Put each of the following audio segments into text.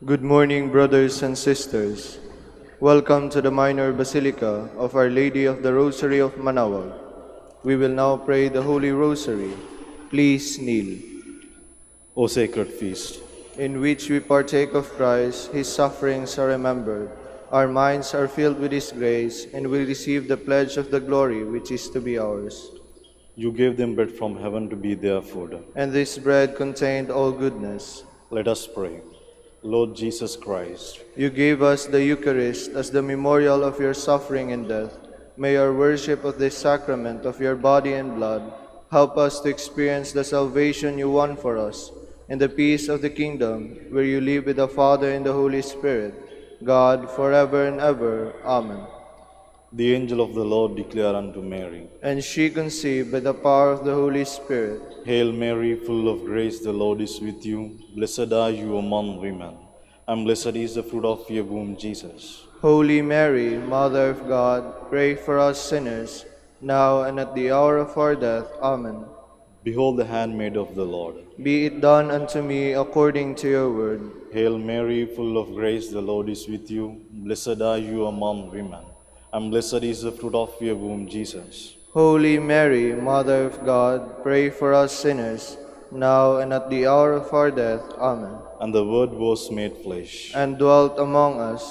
Good morning, brothers and sisters. Welcome to the Minor Basilica of Our Lady of the Rosary of Manaoag. We will now pray the Holy Rosary. Please kneel. O sacred feast, In which we partake of Christ, His sufferings are remembered. Our minds are filled with His grace, and we receive the pledge of the glory which is to be ours. you gave them bread from heaven to be their food. And this bread contained all goodness. Let us pray. Lord Jesus Christ, You gave us the Eucharist as the memorial of your suffering and death. May our worship of this sacrament of your body and blood help us to experience the salvation you won for us and the peace of the kingdom where you live with the Father and the Holy Spirit, God, forever and ever. Amen. the angel of the Lord declared unto Mary, And she conceived by the power of the Holy Spirit. Hail Mary, full of grace, the Lord is with you. Blessed are you among women, and blessed is the fruit of your womb, Jesus. Holy Mary, Mother of God, pray for us sinners, now and at the hour of our death. Amen. Behold the handmaid of the Lord. Be it done unto me according to your word. Hail Mary, full of grace, the Lord is with you. Blessed are you among women, and blessed is the fruit of your womb, Jesus. Holy Mary, Mother of God, pray for us sinners, now and at the hour of our death. Amen. And the Word was made flesh, And dwelt among us.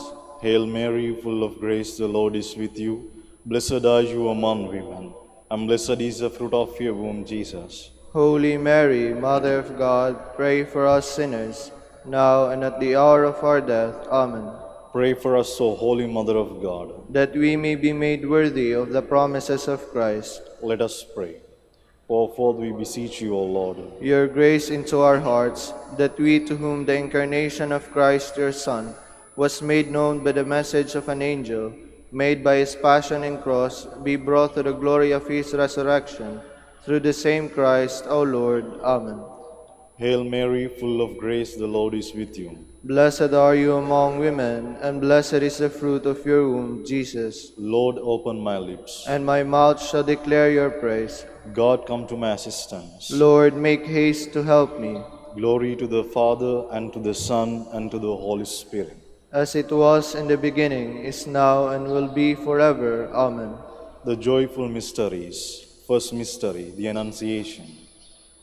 Hail Mary, full of grace, the Lord is with you. Blessed are you among women, and blessed is the fruit of your womb, Jesus. Holy Mary, Mother of God, pray for us sinners, now and at the hour of our death. Amen. Pray for us, O Holy Mother of God. That we may be made worthy of the promises of Christ. Let us pray. Pour forth, we beseech you, O Lord, Your grace into our hearts, that we to whom the incarnation of Christ your Son was made known by the message of an angel, made by his passion and cross, be brought to the glory of his resurrection, through the same Christ, our Lord. Amen. Hail Mary, full of grace, the Lord is with you. Blessed are you among women, and blessed is the fruit of your womb, Jesus. Lord, open my lips. And my mouth shall declare your praise. God, come to my assistance. Lord, make haste to help me. Glory to the Father, and to the Son, and to the Holy Spirit. As it was in the beginning, is now, and will be forever. Amen. The joyful mysteries. First mystery, the Annunciation.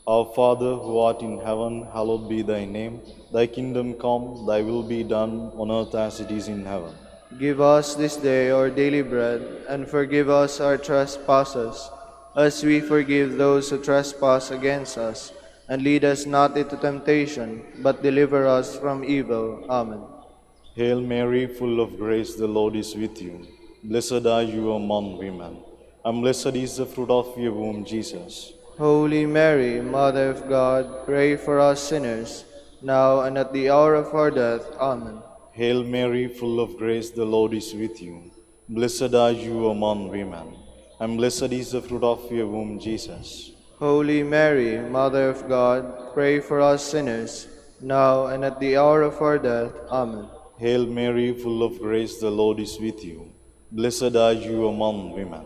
Our Father, who art in heaven, hallowed be thy name. Thy kingdom come, thy will be done, on earth as it is in heaven. Give us this day our daily bread, and forgive us our trespasses, as we forgive those who trespass against us. And lead us not into temptation, but deliver us from evil. Amen. Hail Mary, full of grace, the Lord is with you. Blessed are you among women, and blessed is the fruit of your womb, Jesus. Holy Mary, Mother of God, pray for us sinners, now and at the hour of our death. Amen. Hail Mary, full of grace, the Lord is with you. Blessed are you among women, and blessed is the fruit of your womb, Jesus. Holy Mary, Mother of God, pray for us sinners, now and at the hour of our death. Amen. Hail Mary, full of grace, the Lord is with you. Blessed are you among women,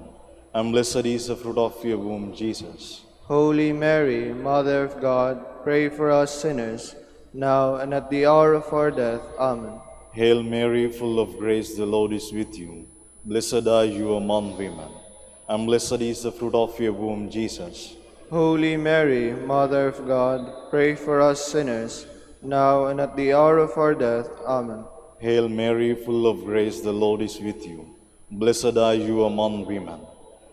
and blessed is the fruit of your womb, Jesus. Holy Mary, Mother of God, pray for us sinners, now and at the hour of our death. Amen. Hail Mary, full of grace, the Lord is with you. Blessed are you among women, and blessed is the fruit of your womb, Jesus. Holy Mary, Mother of God, pray for us sinners, now and at the hour of our death. Amen. Hail Mary, full of grace, the Lord is with you. Blessed are you among women,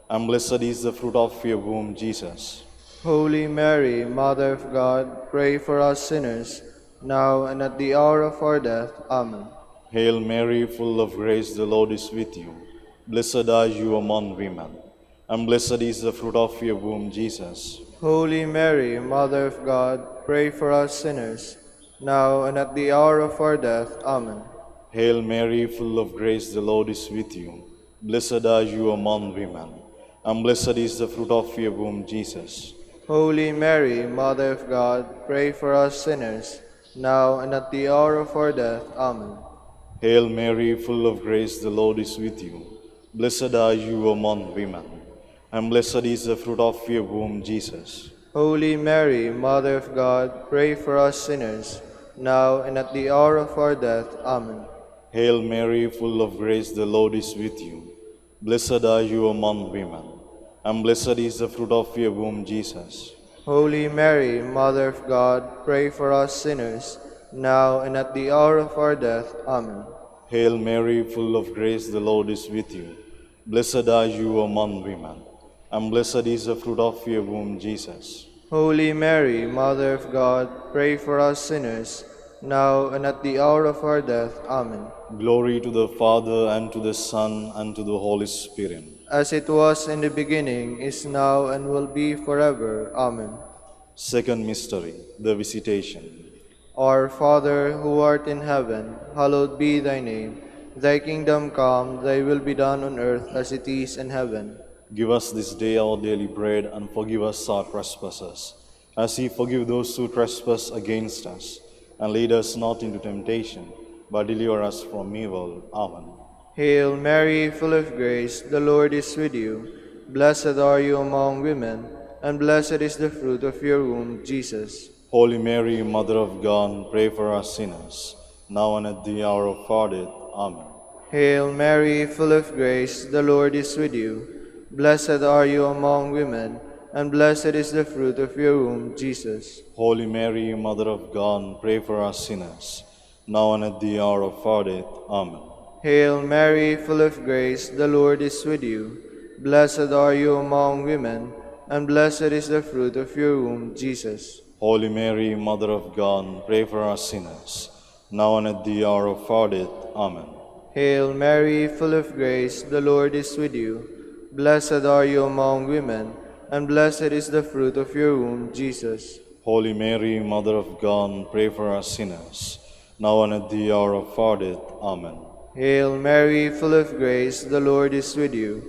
and blessed is the fruit of your womb, Jesus. Holy Mary, Mother of God, pray for us sinners, now and at the hour of our death. Amen. Hail Mary, full of grace, the Lord is with you. Blessed are you among women, and blessed is the fruit of your womb, Jesus. Holy Mary, Mother of God, pray for us sinners, now and at the hour of our death. Amen. Hail Mary, full of grace, the Lord is with you. Blessed are you among women, and blessed is the fruit of your womb, Jesus. Holy Mary, Mother of God, pray for us sinners, now and at the hour of our death. Amen. Hail Mary, full of grace, the Lord is with you. Blessed are you among women, and blessed is the fruit of your womb, Jesus. Holy Mary, Mother of God, pray for us sinners, now and at the hour of our death. Amen. Hail Mary, full of grace, the Lord is with you. Blessed are you among women, and blessed is the fruit of your womb, Jesus. Holy Mary, Mother of God, pray for us sinners, now and at the hour of our death. Amen. Hail Mary, full of grace, the Lord is with you. Blessed are you among women, and blessed is the fruit of your womb, Jesus. Holy Mary, Mother of God, pray for us sinners, now and at the hour of our death. Amen. Glory to the Father, and to the Son, and to the Holy Spirit. As it was in the beginning, is now, and will be forever. Amen. Second mystery, the Visitation. Our Father, who art in heaven, hallowed be thy name. Thy kingdom come, thy will be done on earth as it is in heaven. Give us this day our daily bread, and forgive us our trespasses, as we forgive those who trespass against us. And lead us not into temptation, but deliver us from evil. Amen. Hail Mary, full of grace, the Lord is with you. Blessed are you among women, and blessed is the fruit of your womb, Jesus. Holy Mary, Mother of God, pray for us sinners, now and at the hour of our death. Amen. Hail Mary, full of grace, the Lord is with you. Blessed are you among women, and blessed is the fruit of your womb, Jesus. Holy Mary, Mother of God, pray for us sinners, now and at the hour of our death. Amen. Hail Mary, full of grace, the Lord is with you. Blessed are you among women, and blessed is the fruit of your womb, Jesus. Holy Mary, Mother of God, pray for us sinners, now and at the hour of our death. Amen. Hail Mary, full of grace, the Lord is with you. Blessed are you among women, and blessed is the fruit of your womb, Jesus. Holy Mary, Mother of God, pray for us sinners, now and at the hour of our death. Amen. Hail Mary, full of grace, the Lord is with you.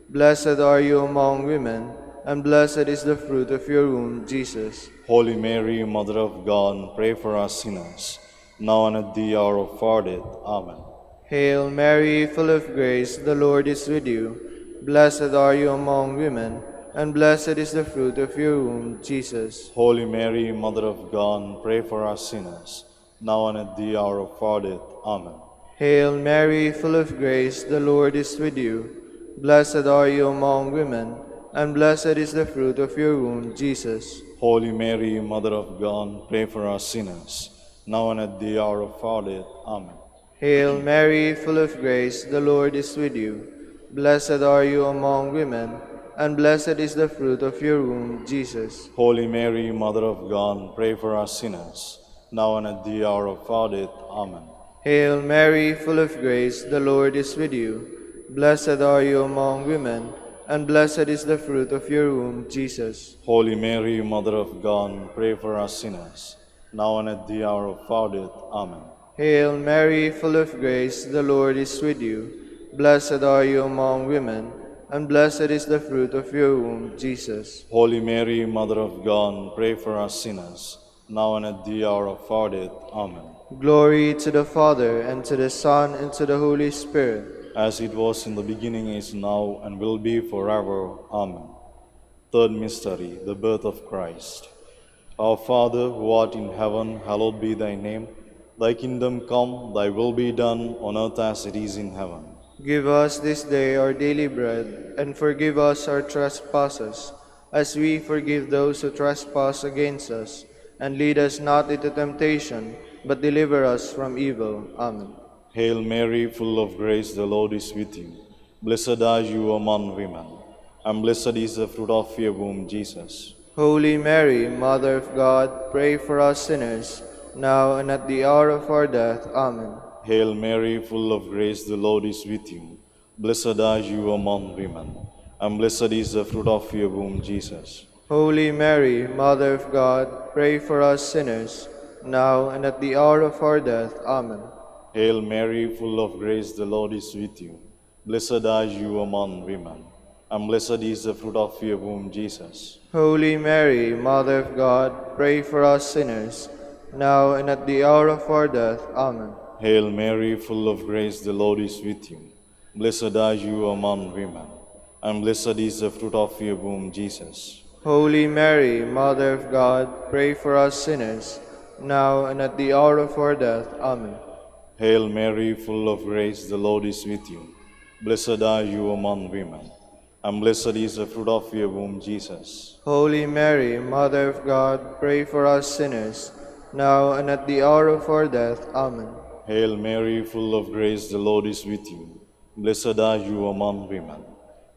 Blessed are you among women, and blessed is the fruit of your womb, Jesus. Holy Mary, Mother of God, pray for us sinners, now and at the hour of our death. Amen. Hail Mary, full of grace, the Lord is with you. Blessed are you among women, and blessed is the fruit of your womb, Jesus. Holy Mary, Mother of God, pray for us sinners, now and at the hour of our death. Amen. Hail Mary, full of grace, the Lord is with you. Blessed are you among women, and blessed is the fruit of your womb, Jesus. Holy Mary, Mother of God, pray for us sinners, now and at the hour of our death. Amen. Hail Mary, full of grace, the Lord is with you. Blessed are you among women, and blessed is the fruit of your womb, Jesus. Holy Mary, Mother of God, pray for us sinners, now and at the hour of our death. Amen. Hail Mary, full of grace, the Lord is with you. Blessed are you among women, and blessed is the fruit of your womb, Jesus. Holy Mary, Mother of God, pray for us sinners, now and at the hour of our death. Amen. Hail Mary, full of grace, the Lord is with you. Blessed are you among women, and blessed is the fruit of your womb, Jesus. Holy Mary, Mother of God, pray for us sinners, now and at the hour of our death. Amen. Glory to the Father, and to the Son, and to the Holy Spirit. As it was in the beginning, is now, and will be forever. Amen. Third mystery, the birth of Christ. Our Father, who art in heaven, hallowed be thy name. Thy kingdom come, thy will be done, on earth as it is in heaven. Give us this day our daily bread, and forgive us our trespasses, as we forgive those who trespass against us. And lead us not into temptation, but deliver us from evil. Amen. Hail Mary, full of grace, the Lord is with you. Blessed are you among women, and blessed is the fruit of your womb, Jesus. Holy Mary, Mother of God, pray for us sinners, now and at the hour of our death. Amen. Hail Mary, full of grace, the Lord is with you. Blessed are you among women, and blessed is the fruit of your womb, Jesus. Holy Mary, Mother of God, pray for us sinners, now and at the hour of our death. Amen. Hail Mary, full of grace, the Lord is with you. Blessed are you among women, and blessed is the fruit of your womb, Jesus. Holy Mary, Mother of God, pray for us sinners, now and at the hour of our death. Amen. Hail Mary, full of grace, the Lord is with you. Blessed are you among women, and blessed is the fruit of your womb, Jesus. Holy Mary, Mother of God, pray for us sinners, now and at the hour of our death. Amen. Hail Mary, full of grace, the Lord is with you. Blessed are you among women, and blessed is the fruit of your womb, Jesus. Holy Mary, Mother of God, pray for us sinners, now and at the hour of our death. Amen. Hail Mary, full of grace, the Lord is with you. Blessed are you among women,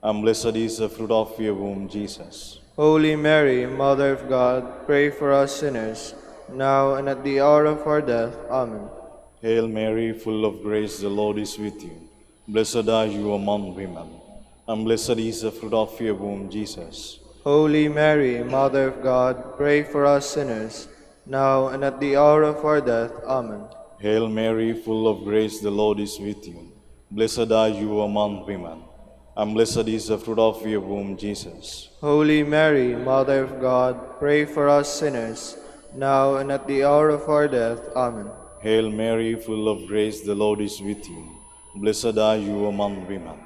and blessed is the fruit of your womb, Jesus. Holy Mary, Mother of God, pray for us sinners, now and at the hour of our death. Amen. Hail Mary, full of grace, the Lord is with you. Blessed are you among women, and blessed is the fruit of your womb, Jesus. Holy Mary, Mother of God, pray for us sinners, now and at the hour of our death. Amen. Hail Mary, full of grace, the Lord is with you. Blessed are you among women, and blessed is the fruit of your womb, Jesus. Holy Mary, Mother of God, pray for us sinners, now and at the hour of our death. Amen. Hail Mary, full of grace, the Lord is with you. Blessed are you among women,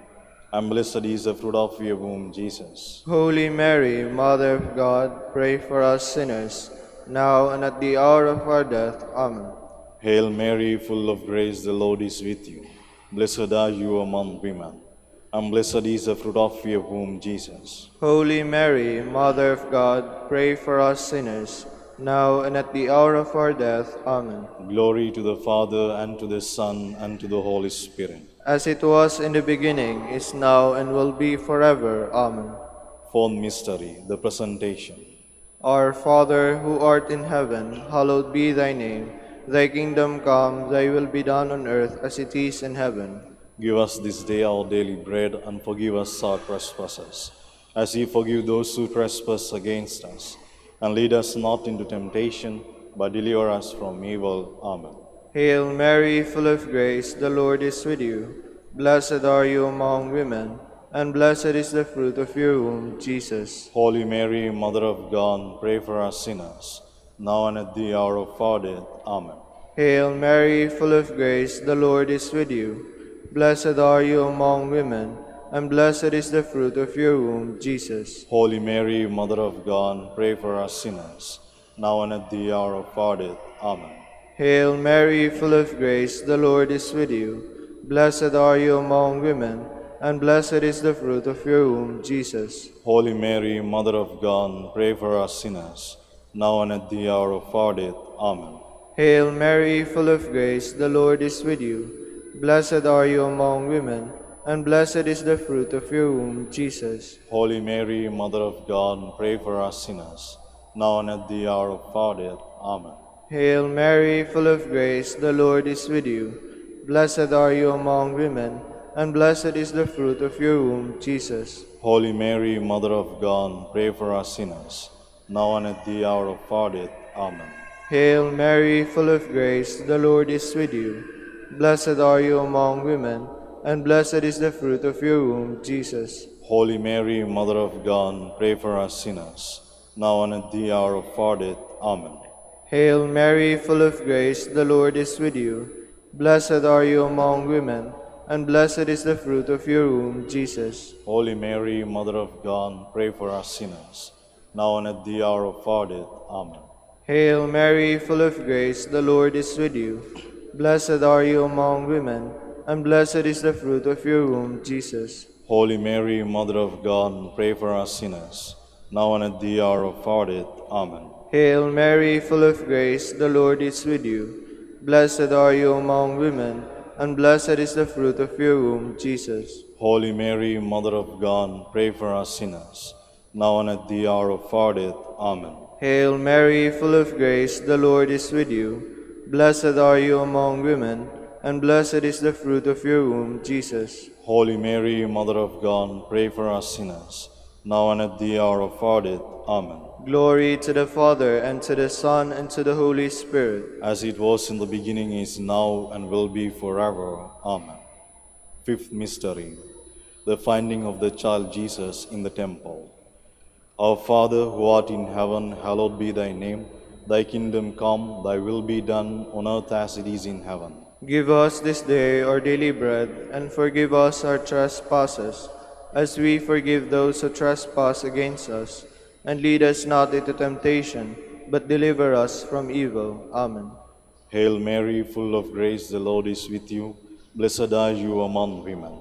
and blessed is the fruit of your womb, Jesus. Holy Mary, Mother of God, pray for us sinners, now and at the hour of our death. Amen. Hail Mary, full of grace, the Lord is with you. Blessed are you among women, and blessed is the fruit of your womb, Jesus. Holy Mary, Mother of God, pray for us sinners, now and at the hour of our death. Amen. Glory to the Father, and to the Son, and to the Holy Spirit. As it was in the beginning, is now, and will be forever. Amen. Fourth mystery, the presentation. Our Father, who art in heaven, hallowed be thy name. Thy kingdom come, thy will be done on earth as it is in heaven. Give us this day our daily bread, and forgive us our trespasses, as we forgive those who trespass against us. And lead us not into temptation, but deliver us from evil. Amen. Hail Mary, full of grace, the Lord is with you. Blessed are you among women, and blessed is the fruit of your womb, Jesus. Holy Mary, Mother of God, pray for us sinners, now and at the hour of our death. Amen. Hail Mary, full of grace, the Lord is with you. Blessed are you among women, and blessed is the fruit of your womb, Jesus. Holy Mary, Mother of God, pray for us sinners, now and at the hour of our death. Amen. Hail Mary, full of grace, the Lord is with you. Blessed are you among women, and blessed is the fruit of your womb, Jesus. Holy Mary, Mother of God, pray for us sinners, now and at the hour of our death. Amen. Hail Mary, full of grace, the Lord is with you. Blessed are you among women, and blessed is the fruit of your womb, Jesus. Holy Mary, Mother of God, pray for us sinners, now and at the hour of our death. Amen. Hail Mary, full of grace, the Lord is with you. Blessed are you among women, and blessed is the fruit of your womb, Jesus. Holy Mary, Mother of God, pray for us sinners, now and at the hour of our death. Amen. Hail Mary, full of grace, the Lord is with you. Blessed are you among women, and blessed is the fruit of your womb, Jesus. Holy Mary, Mother of God, pray for us sinners, now and at the hour of our death. Amen. Hail Mary, full of grace, the Lord is with you. Blessed are you among women, and blessed is the fruit of your womb, Jesus. Holy Mary, Mother of God, pray for us sinners, now and at the hour of our death. Amen. Hail Mary, full of grace, the Lord is with you. Blessed are you among women, and blessed is the fruit of your womb, Jesus. Holy Mary, Mother of God, pray for us sinners, now and at the hour of our death. Amen. Hail Mary, full of grace, the Lord is with you. Blessed are you among women, and blessed is the fruit of your womb, Jesus. Holy Mary, Mother of God, pray for us sinners, now and at the hour of our death. Amen. Hail Mary, full of grace, the Lord is with you. Blessed are you among women, and blessed is the fruit of your womb, Jesus. Holy Mary, Mother of God, pray for us sinners, now and at the hour of our death. Amen. Glory to the Father, and to the Son, and to the Holy Spirit. As it was in the beginning, is now, and will be forever. Amen. Fifth mystery, the finding of the child Jesus in the temple. Our Father, who art in heaven, hallowed be thy name. Thy kingdom come, thy will be done on earth as it is in heaven. Give us this day our daily bread, and forgive us our trespasses, as we forgive those who trespass against us. And lead us not into temptation, but deliver us from evil. Amen. Hail Mary, full of grace, the Lord is with you. Blessed are you among women,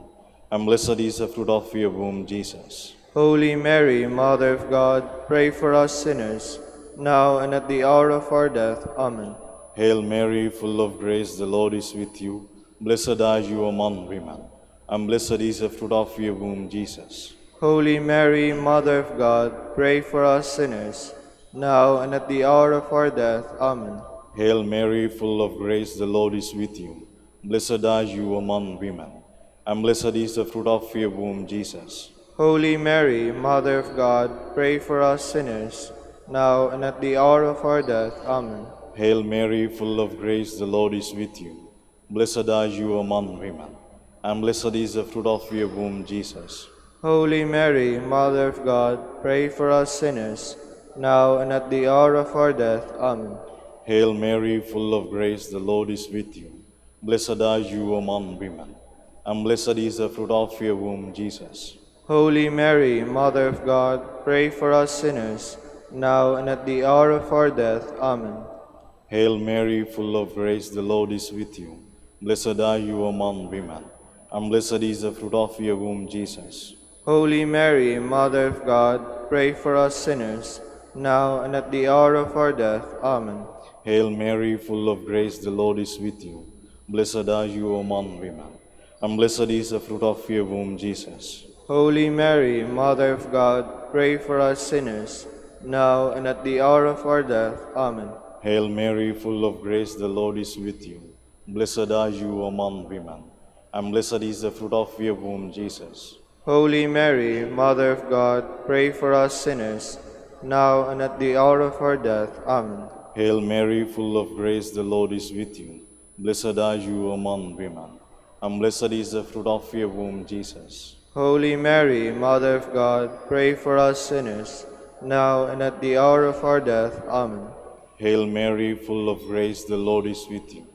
and blessed is the fruit of your womb, Jesus. Holy Mary, Mother of God, pray for us sinners, now and at the hour of our death. Amen. Hail Mary, full of grace, the Lord is with you. Blessed are you among women, and blessed is the fruit of your womb, Jesus. Holy Mary, Mother of God, pray for us sinners, now and at the hour of our death. Amen. Hail Mary, full of grace, the Lord is with you. Blessed are you among women, and blessed is the fruit of your womb, Jesus. Holy Mary, Mother of God, pray for us sinners, now and at the hour of our death. Amen. Hail Mary, full of grace, the Lord is with you. Blessed are you among women, and blessed is the fruit of your womb, Jesus. Holy Mary, Mother of God, pray for us sinners, now and at the hour of our death. Amen. Hail Mary, full of grace, the Lord is with you. Blessed are you among women, and blessed is the fruit of your womb, Jesus. Holy Mary, Mother of God, pray for us sinners, now and at the hour of our death. Amen. Hail Mary, full of grace, the Lord is with you. Blessed are you among women, and blessed is the fruit of your womb, Jesus. Holy Mary, Mother of God, pray for us sinners, now and at the hour of our death. Amen. Hail Mary, full of grace, the Lord is with you. Blessed are you among women, and blessed is the fruit of your womb, Jesus. Holy Mary, Mother of God, pray for us sinners, now and at the hour of our death. Amen. Hail Mary, full of grace, the Lord is with you. Blessed are you among women, and blessed is the fruit of your womb, Jesus. Holy Mary, Mother of God, pray for us sinners, now and at the hour of our death. Amen. Hail Mary, full of grace, the Lord is with you. Blessed are you among women, and blessed is the fruit of your womb, Jesus. Holy Mary, Mother of God, pray for us sinners, now and at the hour of our death. Amen. Hail Mary, full of grace, the Lord is with you.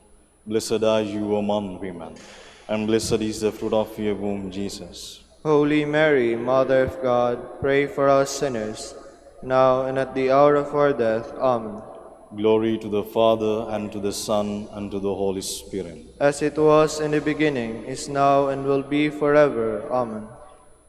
Blessed are you among women, and blessed is the fruit of your womb, Jesus. Holy Mary, Mother of God, pray for us sinners, now and at the hour of our death. Amen. Glory to the Father, and to the Son, and to the Holy Spirit. As it was in the beginning, is now, and will be forever. Amen.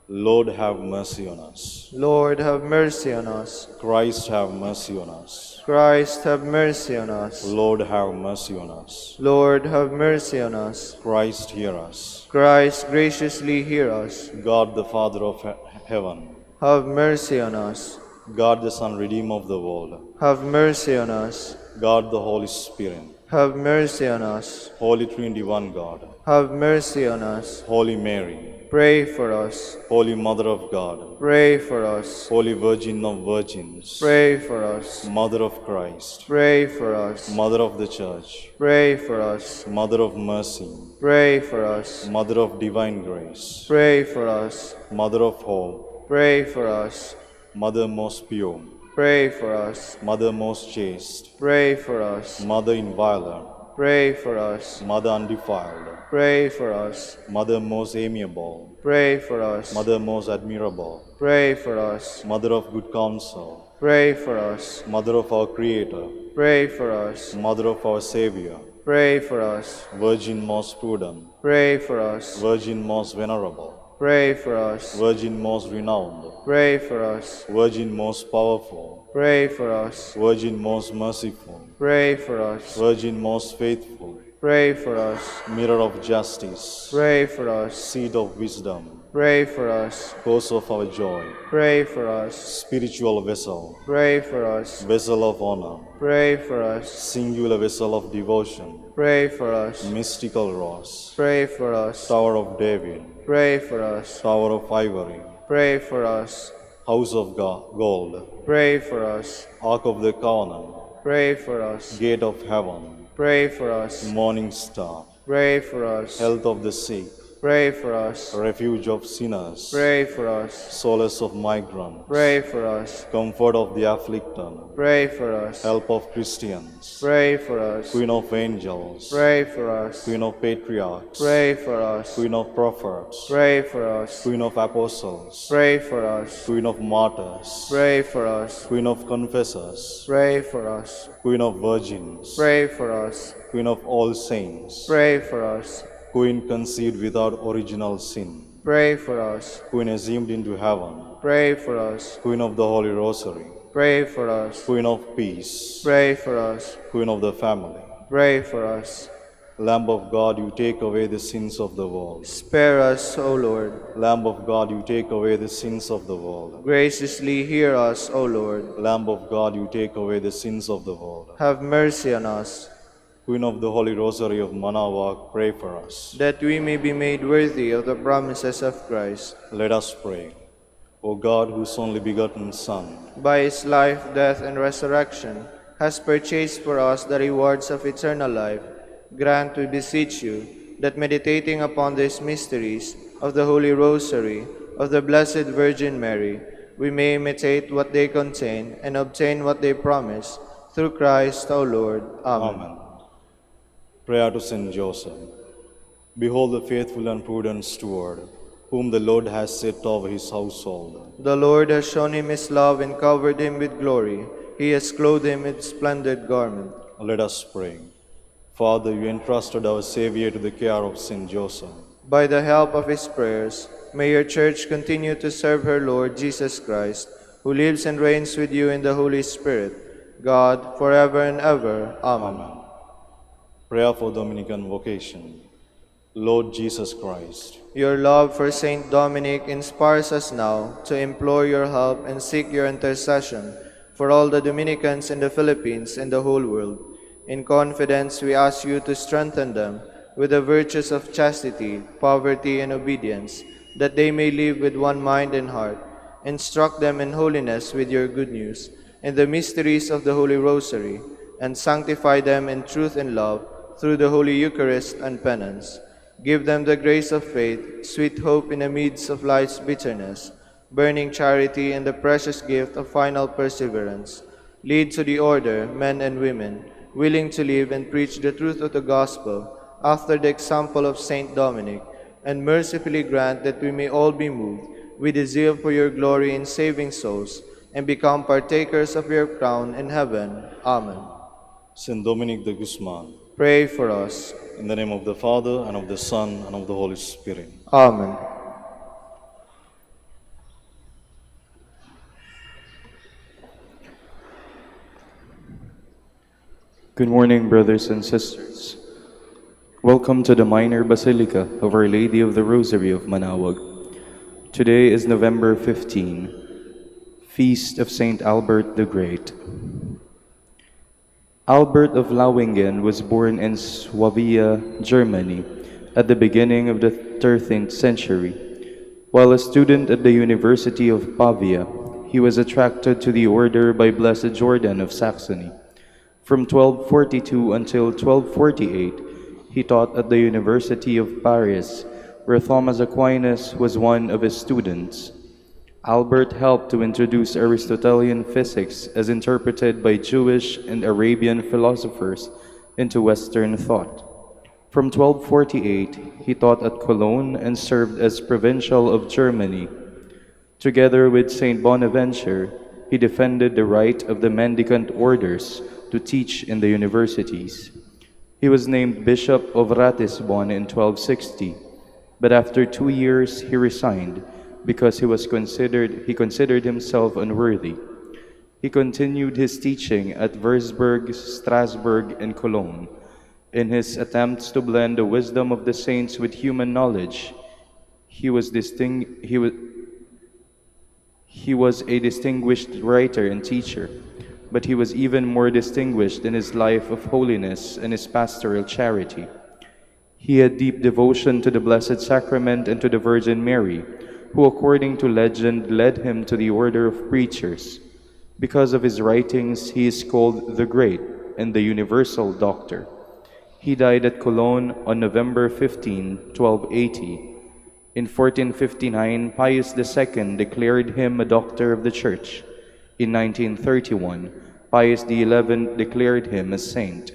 Lord, have mercy on us. Lord, have mercy on us. Christ, have mercy on us. Christ, have mercy on us. Lord, have mercy on us. Lord, have mercy on us. Christ, hear us. Christ, graciously hear us. God, the Father of heaven, Have mercy on us. God, the Son, Redeemer of the world, Have mercy on us. God, the Holy Spirit, Have mercy on us. Holy Trinity, one God, Have mercy on us. Holy Mary, Pray for us. Holy Mother of God, Pray for us. Holy Virgin of Virgins, Pray for us. Mother of Christ, Pray for us. Mother of the Church, Pray for us. Mother of Mercy, Pray for us. Mother of Divine Grace, Pray for us. Mother of Hope, Pray for us. Mother most pure, Pray for us. Mother most chaste, Pray for us. Mother inviolate, Pray for us. Mother undefiled, Pray for us. Mother most amiable, Pray for us. Mother most admirable, Pray for us. Mother of good counsel, Pray for us. Mother of our Creator, Pray for us. Mother of our Savior, Pray for us. Virgin most prudent, Pray for us. Virgin most venerable, Pray for us. Virgin most renowned, Pray for us. Virgin most powerful, Pray for us. Virgin most merciful, Pray for us. Virgin most faithful, Pray for us. Mirror of justice, Pray for us. Seat of wisdom, Pray for us. Cause of our joy, Pray for us. Spiritual vessel, Pray for us. Vessel of honor, Pray for us. Singular vessel of devotion, Pray for us. Mystical rose, Pray for us. Tower of David, Pray for us. Tower of Ivory, Pray for us. House of Gold, Pray for us. Ark of the Covenant, Pray for us. Gate of Heaven, Pray for us. Morning Star, Pray for us. Health of the sick, Pray for us. Refuge of sinners. Pray for us. Solace of migrants. Pray for us. Comfort of the afflicted. Pray for us. Help of Christians. Pray for us. Queen of angels. Pray for us. Queen of patriarchs. Pray for us. Queen of prophets. Pray for us. Queen of apostles. Pray for us. Queen of martyrs. Pray for us. Queen of confessors. Pray for us. Queen of virgins. Pray for us. Queen of all saints. Pray for us. Queen conceived without original sin. Pray for us. Queen assumed into heaven. Pray for us. Queen of the Holy Rosary. Pray for us. Queen of peace. Pray for us. Queen of the family. Pray for us. Lamb of God, you take away the sins of the world. Spare us, O Lord. Lamb of God, you take away the sins of the world. Graciously hear us, O Lord. Lamb of God, you take away the sins of the world. Have mercy on us, Queen of the Holy Rosary of Manaoag, pray for us. that we may be made worthy of the promises of Christ. Let us pray. O God, whose only begotten Son, By his life, death, and resurrection, has purchased for us the rewards of eternal life, grant, we beseech you, that meditating upon these mysteries of the Holy Rosary of the Blessed Virgin Mary, we may imitate what they contain and obtain what they promise, through Christ our Lord. Amen. Amen. Prayer to Saint Joseph. Behold the faithful and prudent steward, whom the Lord has set over his household. The Lord has shown him his love and covered him with glory. He has clothed him with splendid garment. Let us pray. Father, you entrusted our Savior to the care of Saint Joseph. By the help of his prayers, may your Church continue to serve her Lord Jesus Christ, who lives and reigns with you in the Holy Spirit, God, forever and ever. Amen. Amen. Prayer for Dominican vocation. Lord Jesus Christ, Your love for Saint Dominic inspires us now to implore your help and seek your intercession for all the Dominicans in the Philippines and the whole world. In confidence, we ask you to strengthen them with the virtues of chastity, poverty, and obedience, that they may live with one mind and heart. Instruct them in holiness with your good news, in the mysteries of the Holy Rosary, and sanctify them in truth and love through the Holy Eucharist and penance. Give them the grace of faith, sweet hope in the midst of life's bitterness, burning charity, and the precious gift of final perseverance. Lead to the order men and women, willing to live and preach the truth of the gospel after the example of Saint Dominic, and mercifully grant that we may all be moved with a zeal for your glory in saving souls, and become partakers of your crown in heaven. Amen. Saint Dominic de Guzman, Pray for us. in the name of the Father, and of the Son, and of the Holy Spirit. Amen. Good morning, brothers and sisters. Welcome to the Minor Basilica of Our Lady of the Rosary of Manaoag. Today is November 15, Feast of Saint Albert the Great. Albert of Lauingen was born in Swabia, Germany, at the beginning of the 13th century. While a student at the University of Pavia, he was attracted to the order by Blessed Jordan of Saxony. From 1242 until 1248, he taught at the University of Paris, where Thomas Aquinas was one of his students. Albert helped to introduce Aristotelian physics as interpreted by Jewish and Arabian philosophers into Western thought. From 1248, he taught at Cologne and served as provincial of Germany. Together with Saint Bonaventure, he defended the right of the mendicant orders to teach in the universities. He was named Bishop of Ratisbon in 1260, but after 2 years he resigned because he considered himself unworthy. He continued his teaching at Würzburg, Strasbourg, and Cologne. In his attempts to blend the wisdom of the saints with human knowledge, he was a distinguished writer and teacher, but he was even more distinguished in his life of holiness and his pastoral charity. He had deep devotion to the Blessed Sacrament and to the Virgin Mary, who according to legend led him to the order of preachers. Because of his writings, he is called the Great and the Universal Doctor. He died at Cologne on November 15, 1280, In 1459, Pius II declared him a doctor of the Church. In 1931, Pius XI declared him a saint,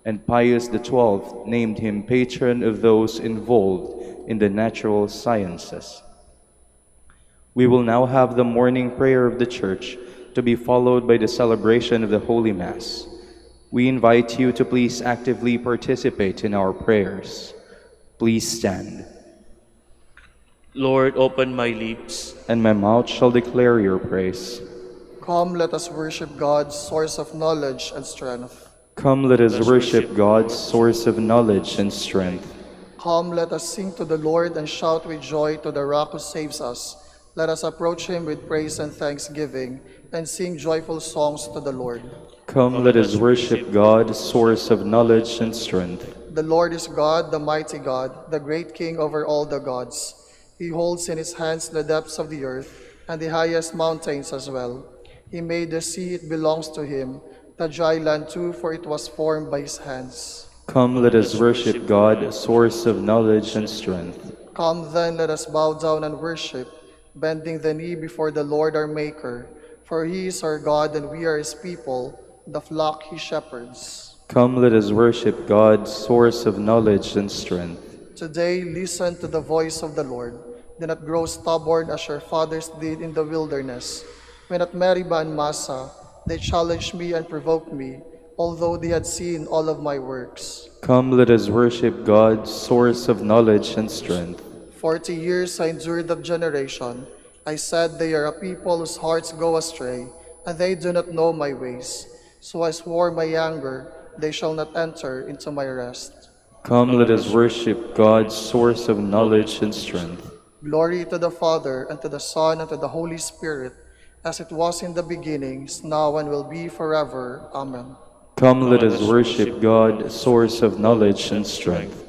and Pius XII named him patron of those involved in the natural sciences. We will now have the morning prayer of the Church, to be followed by the celebration of the Holy Mass. We invite you to please actively participate in our prayers. Please stand. Lord, open my lips. And my mouth shall declare your praise. Come, let us worship God, source of knowledge and strength. Come, let us worship God, source of knowledge and strength. Come, let us sing to the Lord and shout with joy to the rock who saves us. Let us approach him with praise and thanksgiving and sing joyful songs to the Lord. Come, let us worship God, source of knowledge and strength. The Lord is God, the mighty God, the great King over all the gods. He holds in his hands the depths of the earth and the highest mountains as well. He made the sea, it belongs to him, the dry land too, for it was formed by his hands. Come, let us worship God, source of knowledge and strength. Come then, let us bow down and worship, bending the knee before the Lord our Maker. For he is our God and we are his people, the flock he shepherds. Come, let us worship God, source of knowledge and strength. Today, listen to the voice of the Lord. Do not grow stubborn as your fathers did in the wilderness. When at Meribah and Massa, they challenged me and provoked me, although they had seen all of my works. Come, let us worship God, source of knowledge and strength. 40 years I endured that generation. I said, they are a people whose hearts go astray, and they do not know my ways. So I swore my anger, they shall not enter into my rest. Come, let us worship God, source of knowledge and strength. Glory to the Father, and to the Son, and to the Holy Spirit, as it was in the beginning, is now, and will be forever. Amen. Come, let us worship God, source of knowledge and strength.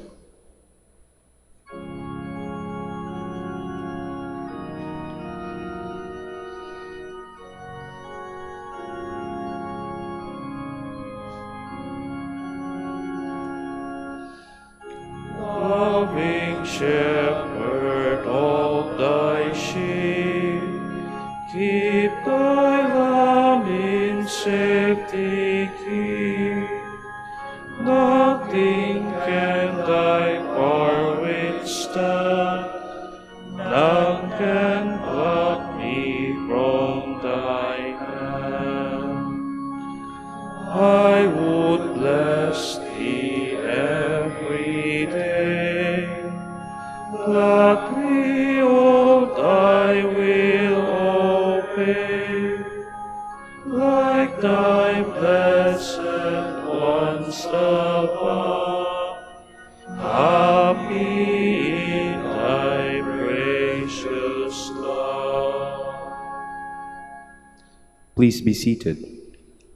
Loving shepherd of thy sheep, keep thy lamb in safety keep. Nothing can thy power withstand, none can pluck me from thy hand. I would bless thee every day, gladly all thy will obey, like thy blessed ones above, happy in thy gracious love. Please be seated.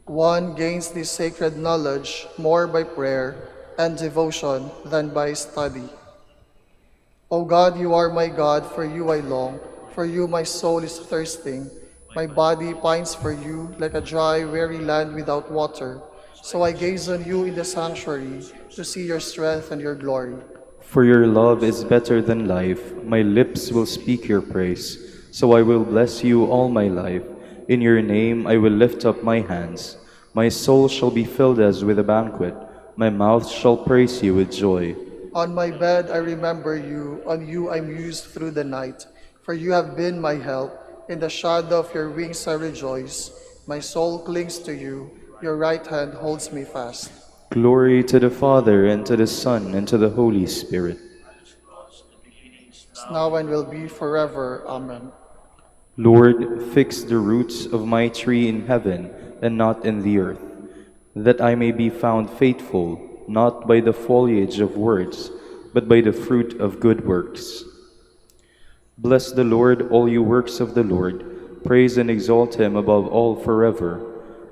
One gains this sacred knowledge more by prayer and devotion than by study. O God, you are my God, for you I long, for you my soul is thirsting. My body pines for you like a dry, weary land without water. So I gaze on you in the sanctuary to see your strength and your glory. For your love is better than life, my lips will speak your praise. So I will bless you all my life. In your name I will lift up my hands. My soul shall be filled as with a banquet. My mouth shall praise you with joy. On my bed I remember you, on you I muse through the night. For you have been my help. In the shadow of your wings I rejoice. My soul clings to you. Your right hand holds me fast. Glory to the Father, and to the Son, and to the Holy Spirit. As now and will be forever. Amen. Lord, fix the roots of my tree in heaven, and not in the earth, that I may be found faithful, not by the foliage of words, but by the fruit of good works. Bless the Lord, all you works of the Lord. Praise and exalt him above all forever.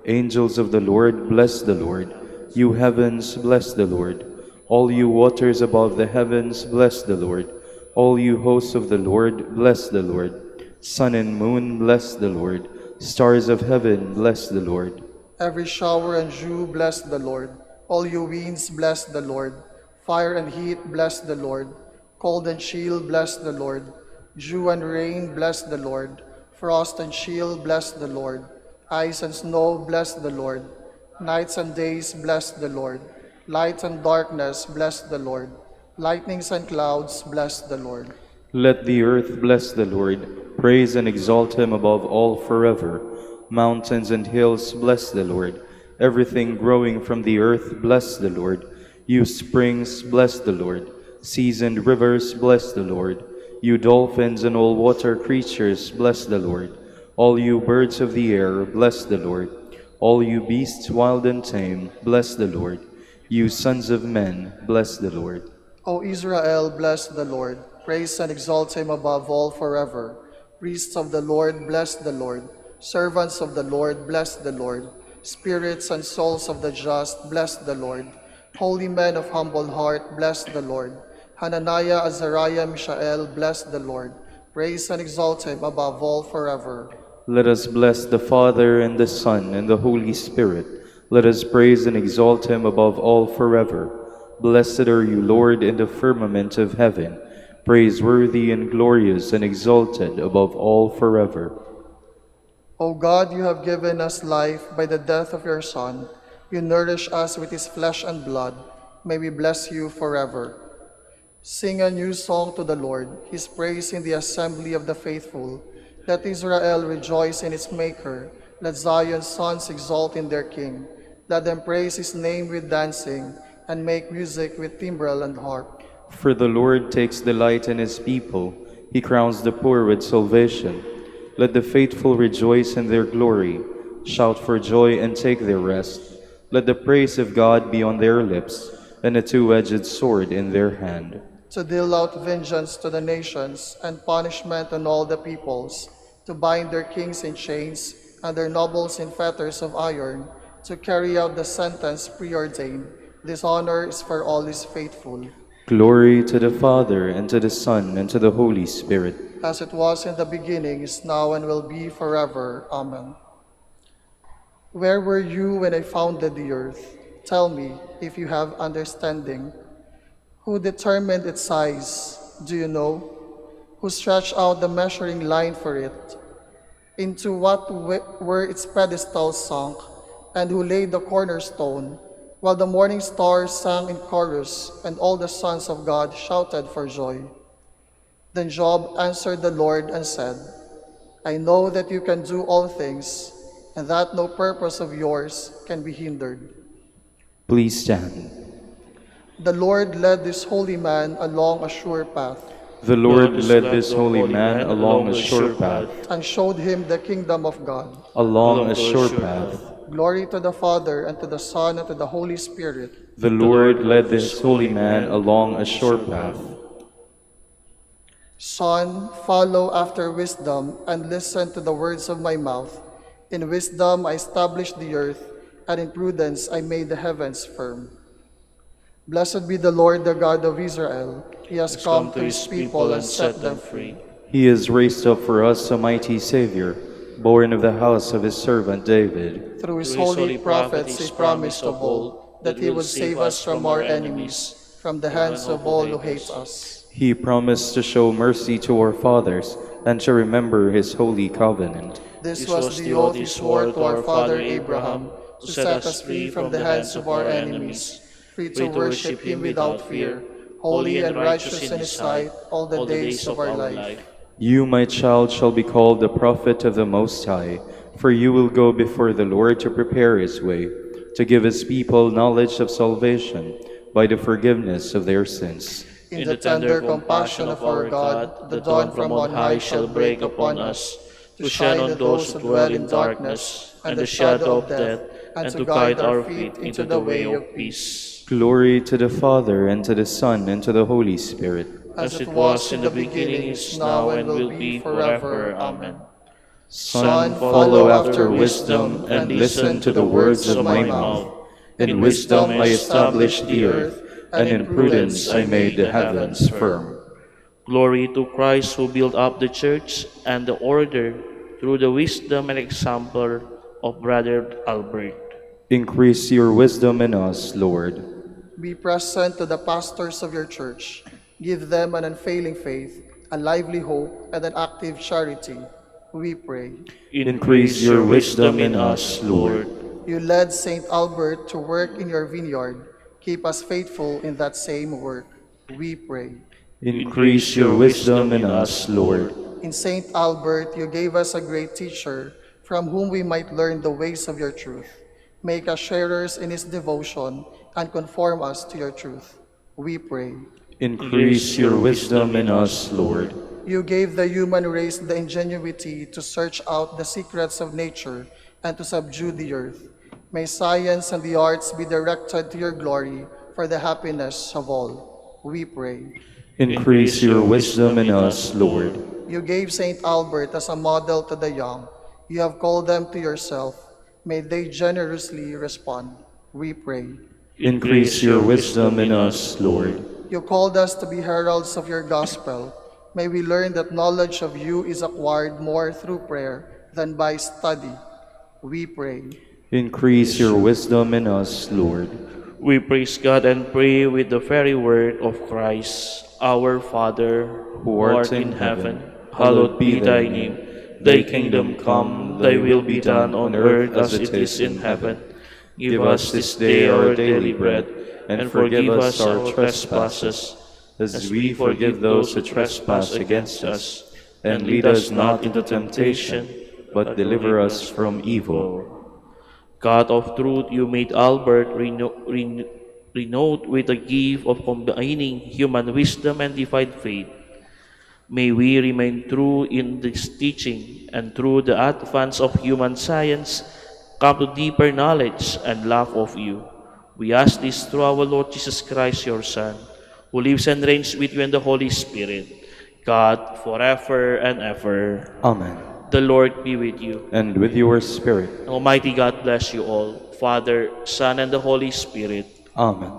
Angels of the Lord, bless the Lord. You heavens, bless the Lord. All you waters above the heavens, bless the Lord. All you hosts of the Lord, bless the Lord. Sun and moon, bless the Lord. Stars of heaven, bless the Lord. Every shower and dew, bless the Lord. All you winds, bless the Lord. Fire and heat, bless the Lord. Cold and chill, bless the Lord. Dew and rain, bless the Lord. Frost and chill, bless the Lord. Ice and snow, bless the Lord. Nights and days, bless the Lord. Light and darkness, bless the Lord. Lightnings and clouds, bless the Lord. Let the earth bless the Lord. Praise and exalt him above all forever. Mountains and hills, bless the Lord. Everything growing from the earth, bless the Lord. You springs, bless the Lord. Seas and rivers, bless the Lord. You dolphins and all water creatures, bless the Lord. All you birds of the air, bless the Lord. All you beasts wild and tame, bless the Lord. You sons of men, bless the Lord. O Israel, bless the Lord. Praise and exalt him above all forever. Priests of the Lord, bless the Lord. Servants of the Lord, bless the Lord. Spirits and souls of the just, bless the Lord. Holy men of humble heart, bless the Lord. Hananiah, Azariah, Mishael, bless the Lord. Praise and exalt him above all forever. Let us bless the Father and the Son and the Holy Spirit. Let us praise and exalt him above all forever. Blessed are you, Lord, in the firmament of heaven, praiseworthy and glorious and exalted above all forever. O God, you have given us life by the death of your Son. You nourish us with his flesh and blood. May we bless you forever. Sing a new song to the Lord, his praise in the assembly of the faithful. Let Israel rejoice in its Maker. Let Zion's sons exult in their King. Let them praise his name with dancing, and make music with timbrel and harp. For the Lord takes delight in his people. He crowns the poor with salvation. Let the faithful rejoice in their glory. Shout for joy and take their rest. Let the praise of God be on their lips, and a two-edged sword in their hand. To deal out vengeance to the nations, and punishment on all the peoples, to bind their kings in chains, and their nobles in fetters of iron, to carry out the sentence preordained. This honor is for all his faithful. Glory to the Father, and to the Son, and to the Holy Spirit. As it was in the beginning, is now, and will be forever. Amen. Where were you when I founded the earth? Tell me, if you have understanding. Who determined its size? Do you know? Who stretched out the measuring line for it? Into what were its pedestals sunk? And who laid the cornerstone? While the morning stars sang in chorus, and all the sons of God shouted for joy. Then Job answered the Lord and said, I know that you can do all things, and that no purpose of yours can be hindered. Please stand. The Lord led this holy man along a sure path, The Lord led this holy man along a sure path, and showed him the kingdom of God. along a sure path. Glory to the Father, and to the Son, and to the Holy Spirit. The Lord led this holy man along a sure path. Son, follow after wisdom, and listen to the words of my mouth. In wisdom I established the earth, and in prudence I made the heavens firm. Blessed be the Lord, the God of Israel. He has come to his people and set them free. He has raised up for us a mighty Savior, born of the house of his servant David. Through his holy prophets he promised of old that he would save us from our enemies, from the hands of all who hate us. He promised to show mercy to our fathers and to remember his holy covenant. This was the oath he swore to our father Abraham, to set us free from the hands of our enemies, free to worship him without fear, holy and righteous in his sight all the days of our life. You, my child, shall be called the prophet of the Most High, for you will go before the Lord to prepare his way, to give his people knowledge of salvation by the forgiveness of their sins. In the tender compassion of our God, the dawn from on high shall break upon us, to shine on those who dwell in darkness and the shadow of death, and to guide our feet into the way of peace. Glory to the Father, and to the Son, and to the Holy Spirit. As it was in the beginning, is now, and will be forever. Amen. Son, follow after wisdom, and listen to the words of my mouth. In wisdom I established the earth, and in prudence I made the heavens firm. Glory to Christ who built up the church and the order through the wisdom and example of Brother Albert. Increase your wisdom in us, Lord. Be present to the pastors of your church. Give them an unfailing faith, a lively hope, and an active charity. We pray. Increase your wisdom in us, Lord. You led Saint Albert to work in your vineyard. Keep us faithful in that same work. We pray. Increase your wisdom in us, Lord. In Saint Albert, you gave us a great teacher from whom we might learn the ways of your truth. Make us sharers in his devotion and conform us to your truth. We pray. Increase your wisdom in us, Lord. You gave the human race the ingenuity to search out the secrets of nature and to subdue the earth. May science and the arts be directed to your glory for the happiness of all. We pray. Increase your wisdom in us, Lord. You gave Saint Albert as a model to the young. You have called them to yourself. May they generously respond. We pray. Increase your wisdom in us, Lord. You called us to be heralds of your gospel. May we learn that knowledge of you is acquired more through prayer than by study. We pray. Increase your wisdom in us, Lord. We praise God and pray with the very word of Christ. Our Father, who art in heaven, hallowed be thy name. Thy kingdom come, thy will be done on earth as it is in heaven. Give us this day our daily bread, and forgive us our trespasses, as we forgive those who trespass against us. And lead us not into temptation, but deliver us from evil. God of truth, you made Albert renowned with the gift of combining human wisdom and divine faith. May we remain true in this teaching, and through the advance of human science, come to deeper knowledge and love of you. We ask this through our Lord Jesus Christ, your Son, who lives and reigns with you in the Holy Spirit, God, forever and ever. Amen. The Lord be with you. And with your spirit. Almighty God bless you all, Father, Son, and the Holy Spirit. Amen.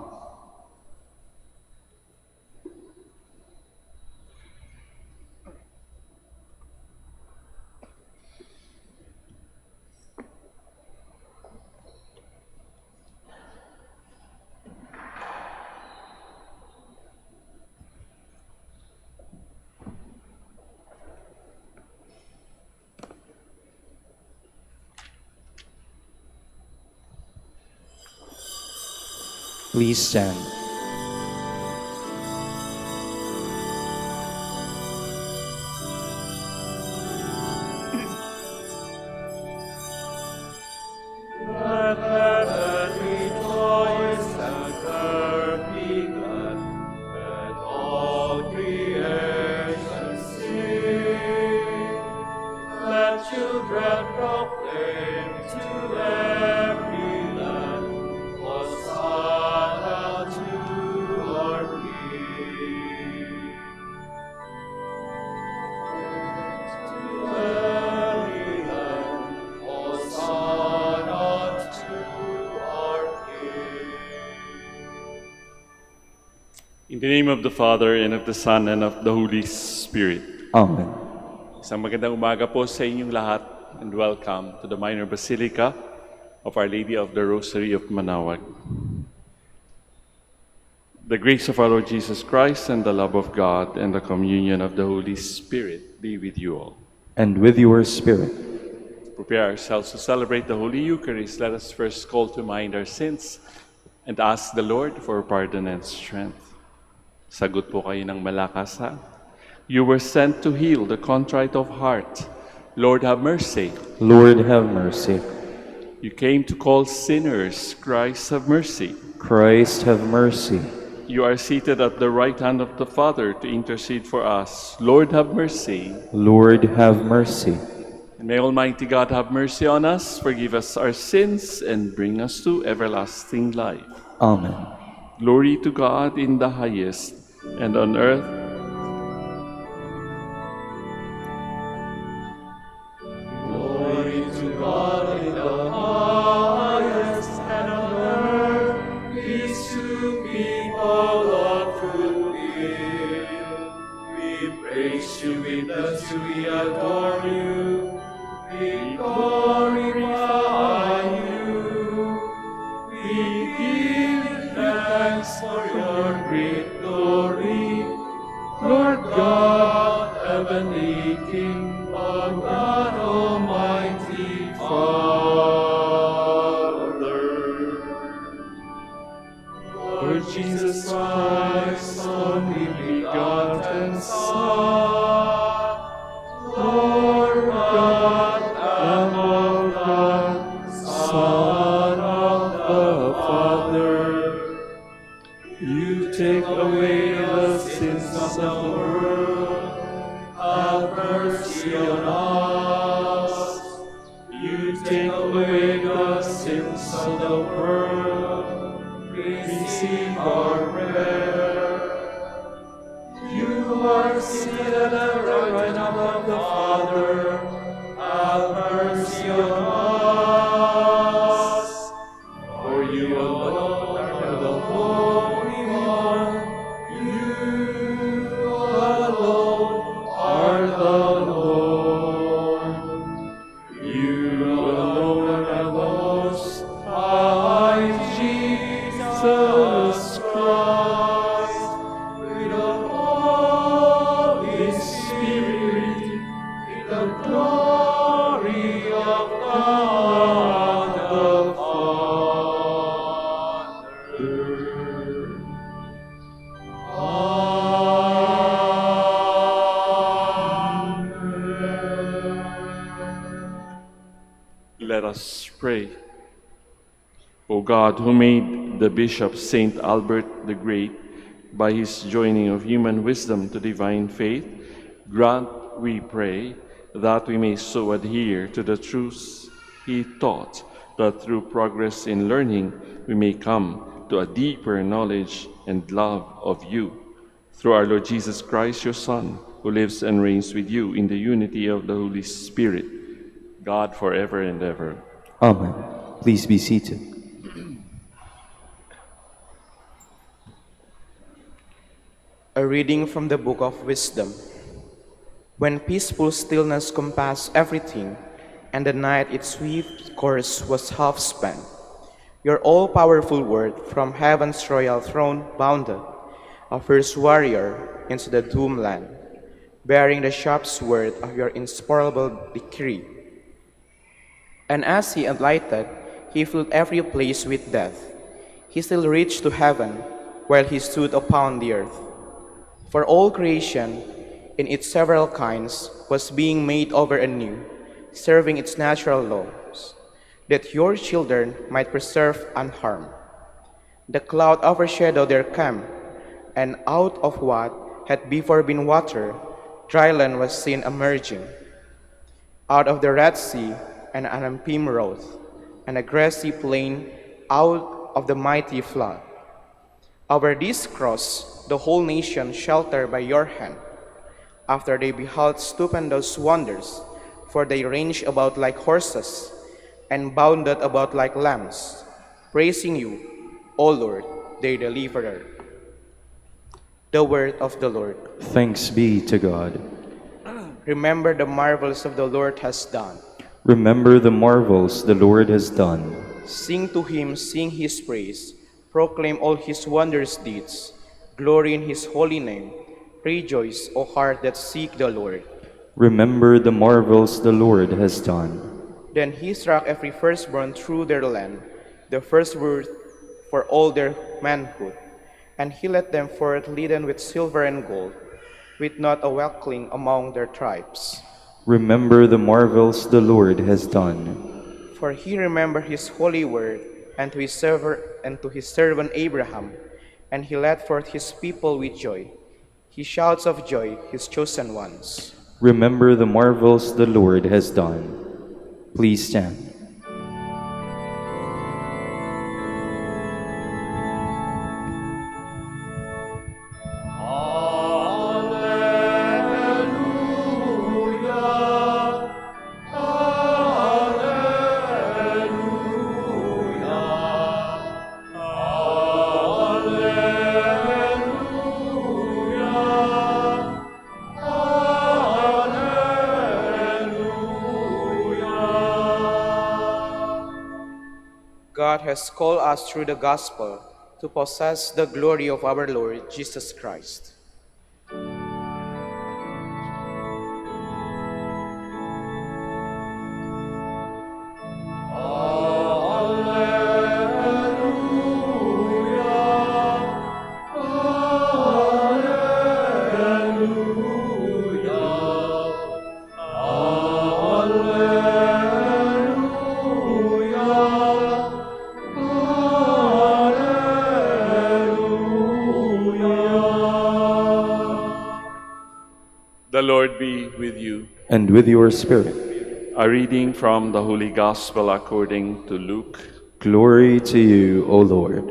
Please stand. In the name of the Father, and of the Son, and of the Holy Spirit. Amen. Isang magandang umaga po sa inyong lahat, and welcome to the Minor Basilica of Our Lady of the Rosary of Manaoag. The grace of our Lord Jesus Christ, and the love of God, and the communion of the Holy Spirit be with you all. And with your spirit. Prepare ourselves to celebrate the Holy Eucharist. Let us first call to mind our sins and ask the Lord for pardon and strength. Sagot po kayo ng malakas, ha? You were sent to heal the contrite of heart. Lord, have mercy. Lord, have mercy. You came to call sinners. Christ, have mercy. Christ, have mercy. You are seated at the right hand of the Father to intercede for us. Lord, have mercy. Lord, have mercy. And may Almighty God have mercy on us, forgive us our sins, and bring us to everlasting life. Amen. Glory to God in the highest, and on earth glory to God in the highest, and on earth peace to people of good will. We praise you, we bless you, we adore you, we glorify you, we give you thanks for your great glory. God Almighty Father. Lord Jesus Christ, only begotten Son, Lord God, Lamb of God, Son of the Father, you take away the sins of the world, have mercy on us. You take away the sins of the world, receive our prayer. You are seated at the right hand of the Father, have mercy on us. For you alone are the Holy One, you alone are the Lord. You alone are the Most High Jesus Christ, with the Holy Spirit, in the glory of God the Father. Let us pray. O God, who made the Bishop Saint Albert the Great by his joining of human wisdom to divine faith, grant, we pray, that we may so adhere to the truths he taught, that through progress in learning we may come to a deeper knowledge and love of you. Through our Lord Jesus Christ, your Son, who lives and reigns with you in the unity of the Holy Spirit, God forever and ever. Amen. Please be seated. A reading from the Book of Wisdom. When peaceful stillness compassed everything, and the night its swift course was half spent, your all-powerful word from heaven's royal throne bounded, a first warrior into the doomed land, bearing the sharp sword of your inexorable decree. And as he alighted, he filled every place with death. He still reached to heaven, while he stood upon the earth. For all creation, in its several kinds, was being made over anew, serving its natural laws, that your children might preserve unharmed. The cloud overshadowed their camp, and out of what had before been water, dry land was seen emerging. Out of the Red Sea, an unimpeded road, and a grassy plain out of the mighty flood. Over this cross, the whole nation sheltered by your hand, after they beheld stupendous wonders, for they ranged about like horses, and bounded about like lambs, praising you, O Lord, their deliverer. The word of the Lord. Thanks be to God. Remember the marvels of the Lord has done. Remember the marvels the Lord has done. Sing to him, sing his praise. Proclaim all his wondrous deeds. Glory in his holy name. Rejoice, O heart that seek the Lord. Remember the marvels the Lord has done. Then he struck every firstborn through their land, the firstborn for all their manhood. And he let them forth laden with silver and gold, with not a weakling among their tribes. Remember the marvels the Lord has done. For he remembered his holy word, and to his servant Abraham, and he led forth his people with joy. He shouts of joy, his chosen ones. Remember the marvels the Lord has done. Please stand. God has called us through the gospel to possess the glory of our Lord Jesus Christ. The Lord be with you. And with your spirit. A reading from the Holy Gospel according to Luke. Glory to you, O Lord.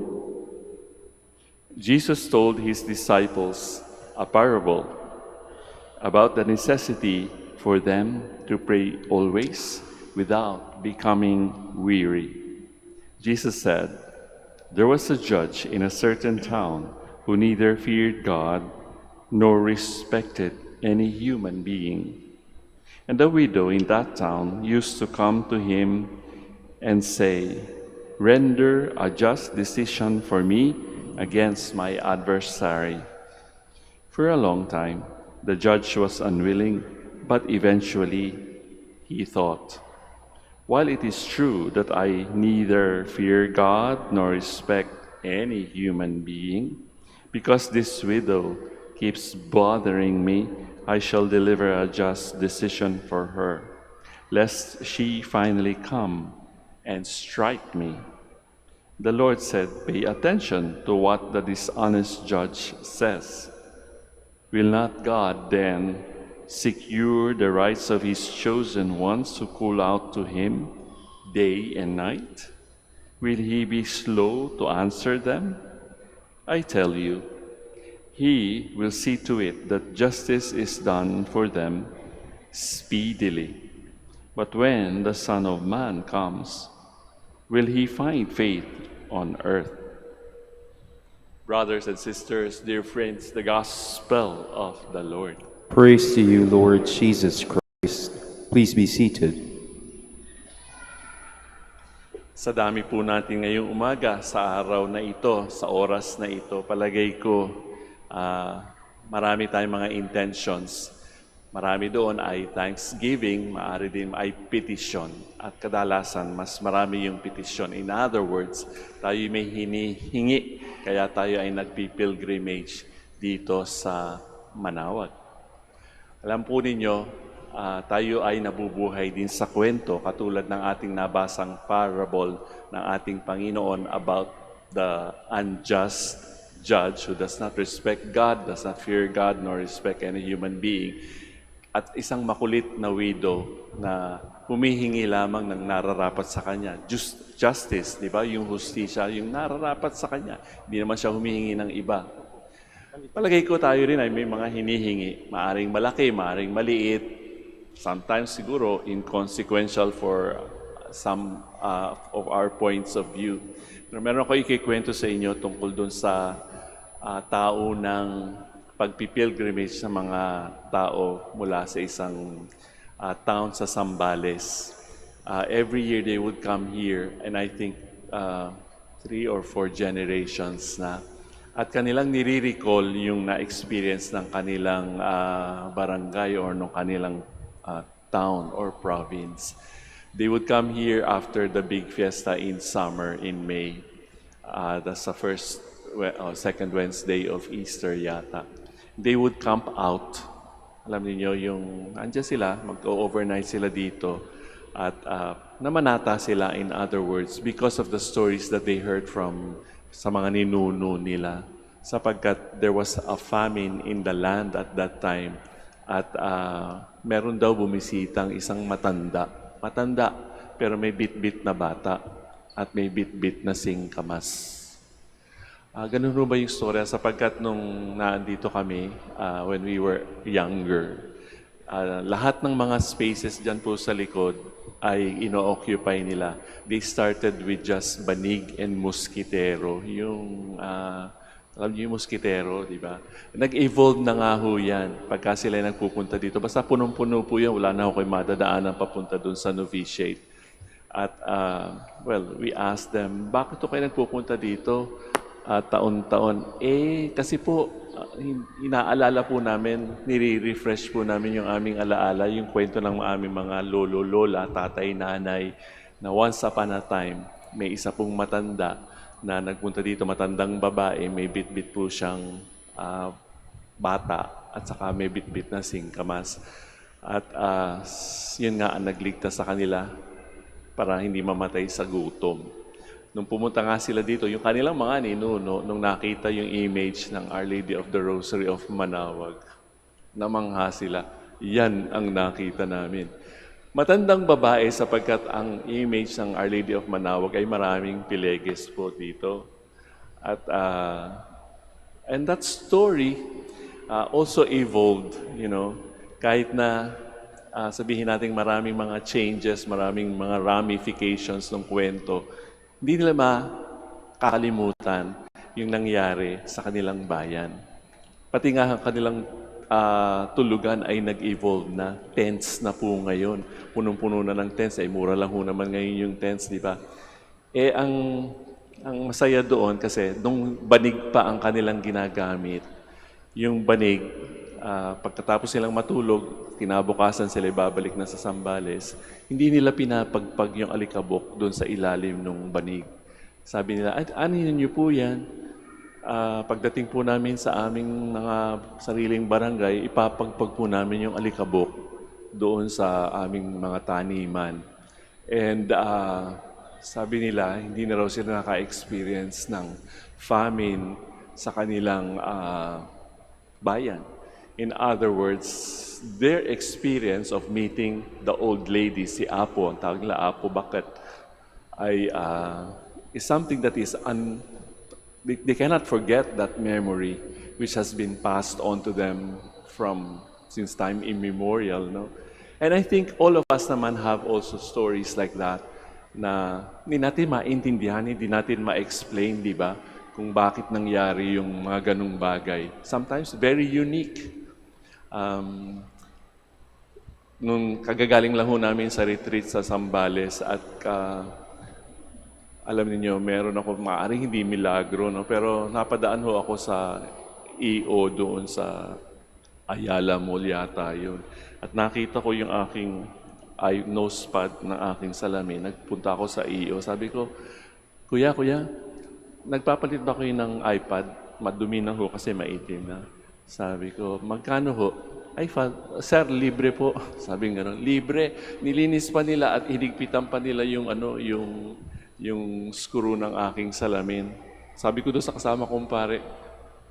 Jesus told his disciples a parable about the necessity for them to pray always without becoming weary. Jesus said, "There was a judge in a certain town who neither feared God nor respected any human being. And the widow in that town used to come to him and say, 'Render a just decision for me against my adversary.' For a long time, the judge was unwilling, but eventually he thought, 'While it is true that I neither fear God nor respect any human being, because this widow keeps bothering me, I shall deliver a just decision for her, lest she finally come and strike me.' The Lord said, 'Pay attention to what the dishonest judge says. Will not God then secure the rights of his chosen ones who call out to him day and night? Will he be slow to answer them? I tell you, he will see to it that justice is done for them speedily. But when the Son of Man comes, will he find faith on earth?'" Brothers and sisters, dear friends, the Gospel of the Lord. Praise to you, Lord Jesus Christ. Please be seated. Sa dami po natin ngayong umaga, sa araw na ito, sa oras na ito, palagay ko marami tayong mga intentions. Marami doon ay thanksgiving, maaari din ay petition. At kadalasan, mas marami yung petition. In other words, tayo may hinihingi, kaya tayo ay nagpipilgrimage dito sa Manaoag. Alam po ninyo, tayo ay nabubuhay din sa kwento, katulad ng ating nabasang parable ng ating Panginoon about the unjust judge who does not respect God, does not fear God, nor respect any human being. At isang makulit na widow na humihingi lamang ng nararapat sa kanya. Justice, di ba? Yung hustisya, yung nararapat sa kanya. Hindi naman siya humihingi ng iba. Palagay ko tayo rin ay may mga hinihingi. Maaring malaki, maaring maliit. Sometimes siguro inconsequential for some of our points of view. Pero meron ako ikikwento sa inyo tungkol dun sa tao ng pagpipilgrimage sa mga tao mula sa isang town sa Zambales. Every year they would come here, and I think 3 or 4 generations na. At kanilang nire-recall yung na-experience ng kanilang barangay or ng kanilang town or province. They would come here after the big fiesta in summer in May. That's the second Wednesday of Easter yata. They would camp out. Alam niyo yung andyan sila, mag-overnight sila dito at namanata sila, in other words, because of the stories that they heard from sa mga ninuno nila, sapagkat there was a famine in the land at that time at meron daw bumisitang isang matanda pero may bit-bit na bata at may bit-bit na singkamas. Ganun ba yung storya? Sapagkat nung naandito kami, when we were younger, lahat ng mga spaces dyan po sa likod ay ino-occupy nila. They started with just banig and muskitero. Yung, alam niyo yung muskitero, di ba? Nag-evolve na nga ho yan pagka sila nagpupunta dito. Basta punong-puno po yan, wala na ako kayo madadaanan papunta dun sa novitiate. At, we asked them, bakit to kayo nagpupunta dito? Taon-taon. Kasi po, inaalala po namin, nire-refresh po namin yung aming alaala, yung kwento ng aming mga lolo, lola, tatay, nanay, na once upon a time, may isa pong matanda na nagpunta dito, matandang babae, may bit-bit po siyang bata, at saka may bit-bit na singkamas. At yun nga ang nagligtas sa kanila para hindi mamatay sa gutom. Nung pumunta nga sila dito, yung kanilang mga ninuno, nung nakita yung image ng Our Lady of the Rosary of Manaoag, namangha sila. Yan ang nakita namin. Matandang babae sapagkat ang image ng Our Lady of Manaoag ay maraming pileges po dito. At and that story also evolved, kahit na sabihin natin maraming mga changes, maraming mga ramifications ng kwento, hindi nila makakalimutan yung nangyari sa kanilang bayan. Pati nga ang kanilang tulugan ay nag-evolve na. Tents na po ngayon. Punong-puno na ng tents. Ay mura lang ho naman ngayon yung tents, di ba? Ang masaya doon kasi nung banig pa ang kanilang ginagamit, yung banig, pagkatapos silang matulog, kinabukasan sila babalik na sa Sambales, hindi nila pinapagpag yung alikabok doon sa ilalim ng banig. Sabi nila, ano niyo po yan? Pagdating po namin sa aming mga sariling barangay, ipapagpag po namin yung alikabok doon sa aming mga taniman. And sabi nila, hindi na raw sila naka-experience ng famine sa kanilang bayan. In other words, their experience of meeting the old lady, si Apo, ang tawag nila Apo, bakit, ay is something that is they cannot forget that memory which has been passed on to them since time immemorial, no? And I think all of us naman have also stories like that na hindi natin maintindihan, hindi natin ma-explain, di ba? Kung bakit nangyari yung mga ganung bagay. Sometimes very unique. Nung kagagaling lang ho namin sa retreat sa Sambales at alam niyo, meron ako maaaring hindi milagro, no? Pero napadaan ho ako sa EO doon sa Ayala Mall yata yun. At nakita ko yung aking nose pad ng aking salamin. Nagpunta ako sa EO. Sabi ko, Kuya, nagpapalit ba kayo ng iPad? Madumi na ho kasi maitim na. Sabi ko, magkano ho? Sir, libre po. Sabi nga libre. Nilinis pa nila at hinigpitan pa nila yung skuru ng aking salamin. Sabi ko doon sa kasama kong pare,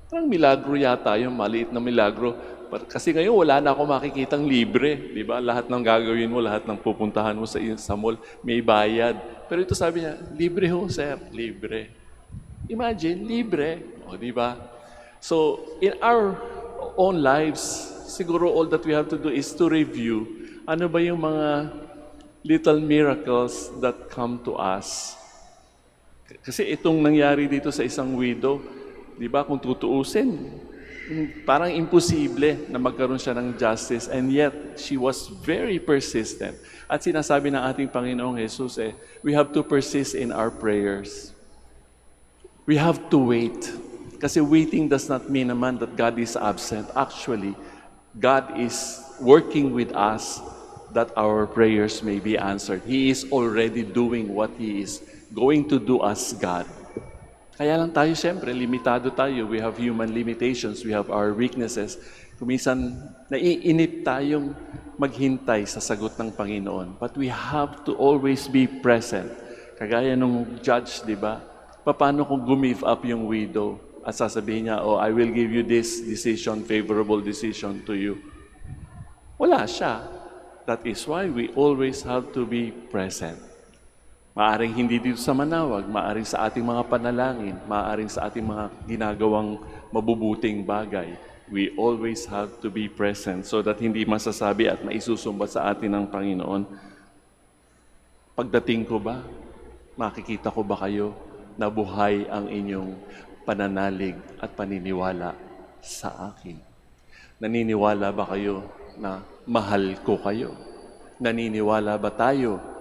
parang milagro yata yung maliit na milagro. Kasi ngayon wala na ako makikitang libre. Di ba? Lahat ng gagawin mo, lahat ng pupuntahan mo sa mall, may bayad. Pero ito sabi niya, libre ho, sir. Libre. Imagine, libre. O, di ba? So, in our own lives, siguro all that we have to do is to review ano ba yung mga little miracles that come to us. Kasi itong nangyari dito sa isang widow, di ba, kung tutuusin, parang imposible na magkaroon siya ng justice, and yet she was very persistent. At sinasabi ng ating Panginoong Jesus, we have to persist in our prayers. We have to wait. Kasi waiting does not mean naman that God is absent. Actually, God is working with us that our prayers may be answered. He is already doing what He is going to do as God. Kaya lang tayo, siyempre, limitado tayo. We have human limitations. We have our weaknesses. Kuminsan, naiinip tayong maghintay sa sagot ng Panginoon. But we have to always be present. Kagaya nung judge, di ba? Paano kung give up yung widow at sasabihin niya, I will give you this decision, favorable decision to you. Wala siya. That is why we always have to be present. Maaring hindi dito sa Manaoag, maaring sa ating mga panalangin, maaring sa ating mga ginagawang mabubuting bagay. We always have to be present so that hindi masasabi at maisusumbat sa atin ng Panginoon, pagdating ko ba, makikita ko ba kayo na buhay ang inyong pananalig at paniniwala sa akin? Naniniwala ba kayo na mahal ko kayo? Naniniwala ba tayo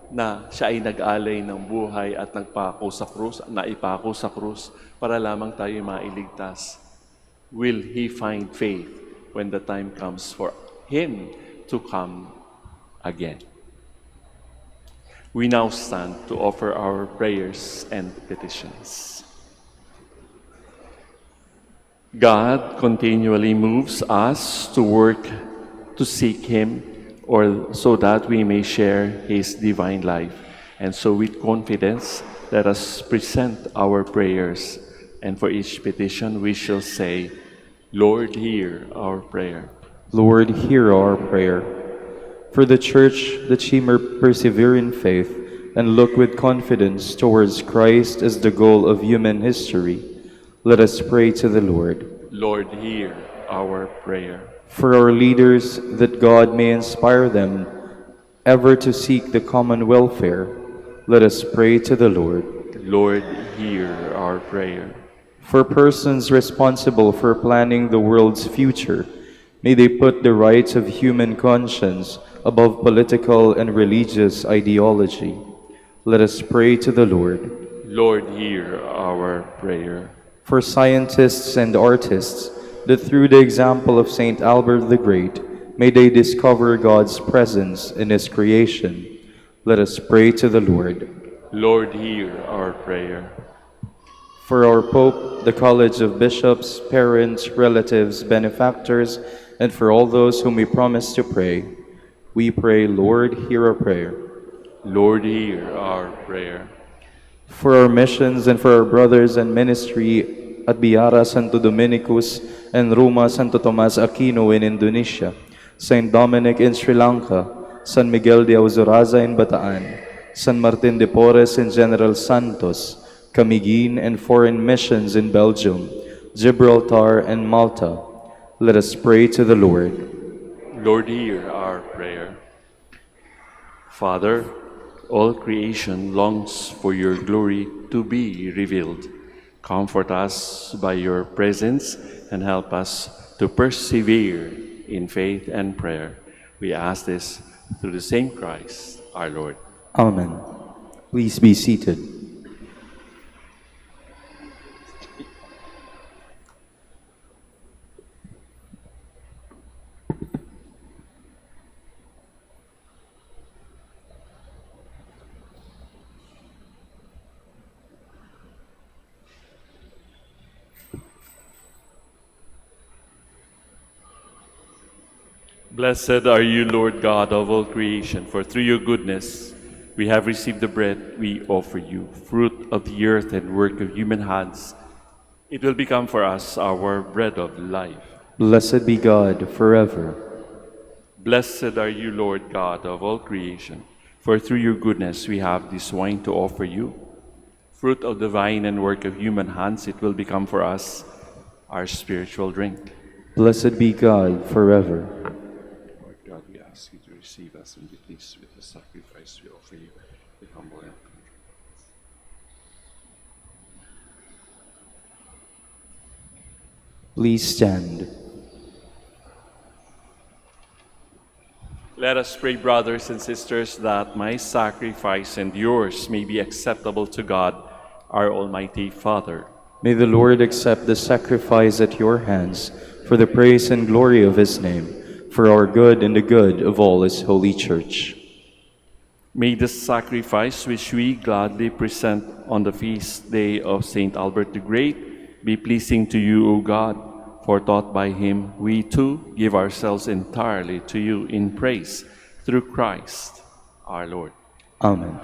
na siya ay nag-alay ng buhay at nagpako sa krus, naipako sa krus para lamang tayo mailigtas? Will He find faith when the time comes for Him to come again? We now stand to offer our prayers and petitions. God continually moves us to work to seek Him, or so that we may share His divine life. And so with confidence, let us present our prayers. And for each petition, we shall say, Lord, hear our prayer. Lord, hear our prayer. For the Church, that she may persevere in faith and look with confidence towards Christ as the goal of human history, let us pray to the Lord. Lord, hear our prayer. For our leaders, that God may inspire them ever to seek the common welfare, let us pray to the Lord. Lord, hear our prayer. For persons responsible for planning the world's future, may they put the rights of human conscience above political and religious ideology. Let us pray to the Lord. Lord, hear our prayer. For scientists and artists, that through the example of Saint Albert the Great, may they discover God's presence in His creation. Let us pray to the Lord. Lord, hear our prayer. For our Pope, the College of Bishops, parents, relatives, benefactors, and for all those whom we promise to pray, we pray, Lord, hear our prayer. Lord, hear our prayer. For our missions and for our brothers and ministry at Biara Santo Dominicus and Roma Santo Tomas Aquino in Indonesia, Saint Dominic in Sri Lanka, San Miguel de Auzuraza in Bataan, San Martin de Porres and General Santos, Camiguin and foreign missions in Belgium, Gibraltar and Malta, let us pray to the Lord. Lord, hear our prayer. Father, all creation longs for your glory to be revealed. Comfort us by your presence and help us to persevere in faith and prayer. We ask this through the same Christ, our Lord. Amen. Please be seated. Blessed are you, Lord God of all creation, for through your goodness we have received the bread we offer you, fruit of the earth and work of human hands. It will become for us our bread of life. Blessed be God forever. Blessed are you, Lord God of all creation, for through your goodness we have this wine to offer you, fruit of the vine and work of human hands. It will become for us our spiritual drink. Blessed be God forever. Lord God, we ask you to receive us and be pleased with the sacrifice we offer you with humble and contrite. Please stand. Let us pray, brothers and sisters, that my sacrifice and yours may be acceptable to God, our Almighty Father. May the Lord accept the sacrifice at your hands for the praise and glory of his name, for our good and the good of all his holy church. May the sacrifice which we gladly present on the feast day of Saint Albert the Great be pleasing to you, O God, for taught by him we too give ourselves entirely to you in praise through Christ our Lord. Amen.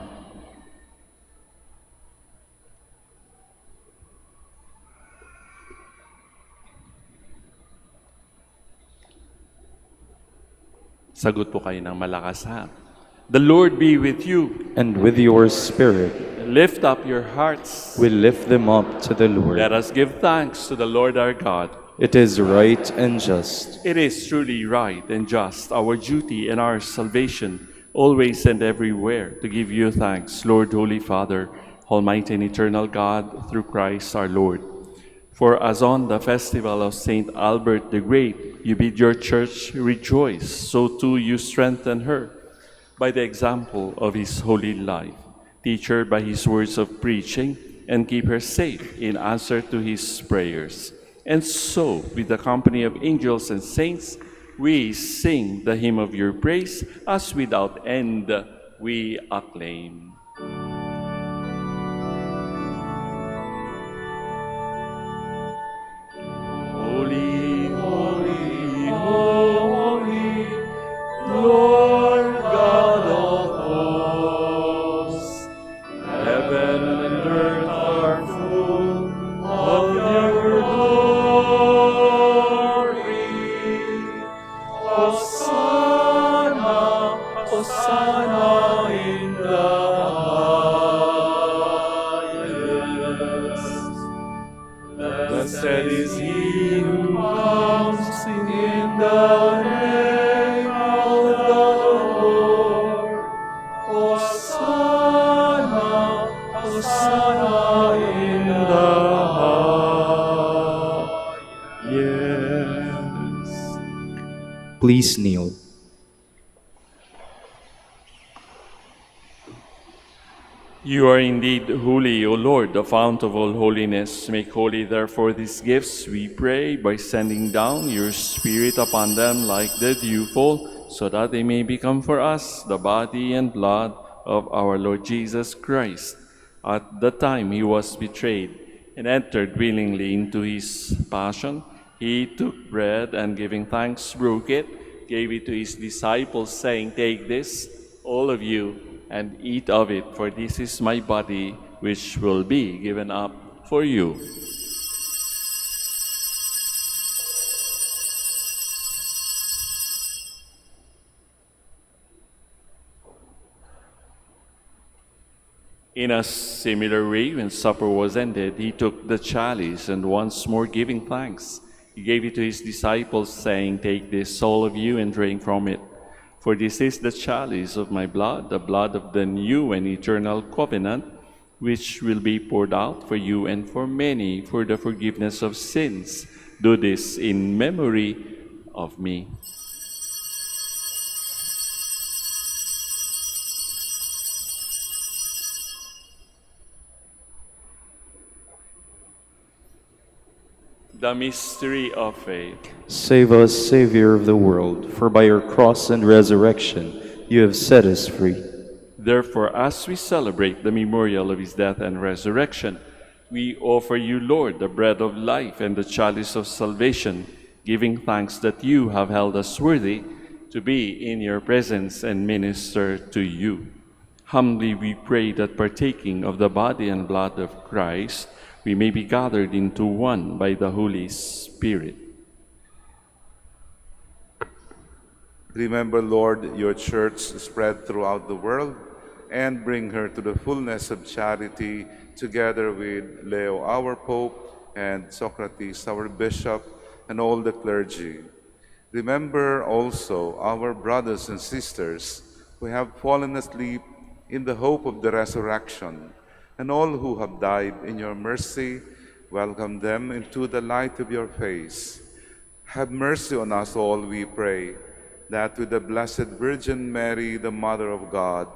Sagot po kayo ng malakas, ha? The Lord be with you. And with your spirit, Lift up your hearts. we lift them up to the Lord. Let us give thanks to the Lord our God. It is right and just. It is truly right and just, our duty and our salvation, always and everywhere, to give you thanks, Lord, Holy Father, Almighty and eternal God, through Christ our Lord. For as on the festival of Saint Albert the Great, you bid your church rejoice, so too you strengthen her by the example of his holy life. Teach her by his words of preaching, and keep her safe in answer to his prayers. And so, with the company of angels and saints, we sing the hymn of your praise, as without end we acclaim. Holy, holy, holy, Lord God of hosts, heaven and earth are full of your glory. Hosanna in the highest. Blessed is he who comes in the name of the Lord. Hosanna, Hosanna in the highest. Please kneel. You are indeed holy, O Lord, the fount of all holiness. Make holy, therefore, these gifts, we pray, by sending down your Spirit upon them like the dewfall, so that they may become for us the body and blood of our Lord Jesus Christ. At the time he was betrayed and entered willingly into his passion, he took bread and, giving thanks, broke it, gave it to his disciples, saying, "Take this, all of you, and eat of it, for this is my body, which will be given up for you." In a similar way, when supper was ended, he took the chalice, and once more giving thanks, he gave it to his disciples, saying, "Take this, all of you, and drink from it. For this is the chalice of my blood, the blood of the new and eternal covenant, which will be poured out for you and for many for the forgiveness of sins. Do this in memory of me." The mystery of faith. Save us, Savior of the world, for by your cross and resurrection you have set us free. Therefore, as we celebrate the memorial of his death and resurrection, we offer you, Lord, the bread of life and the chalice of salvation, giving thanks that you have held us worthy to be in your presence and minister to you. Humbly we pray that, partaking of the body and blood of Christ, we may be gathered into one by the Holy Spirit. Remember, Lord, your church spread throughout the world, and bring her to the fullness of charity, together with Leo, our Pope, and Socrates, our Bishop, and all the clergy. Remember also our brothers and sisters who have fallen asleep in the hope of the resurrection, and all who have died in your mercy. Welcome them into the light of your face. Have mercy on us all, we pray, that with the Blessed Virgin Mary, the Mother of God,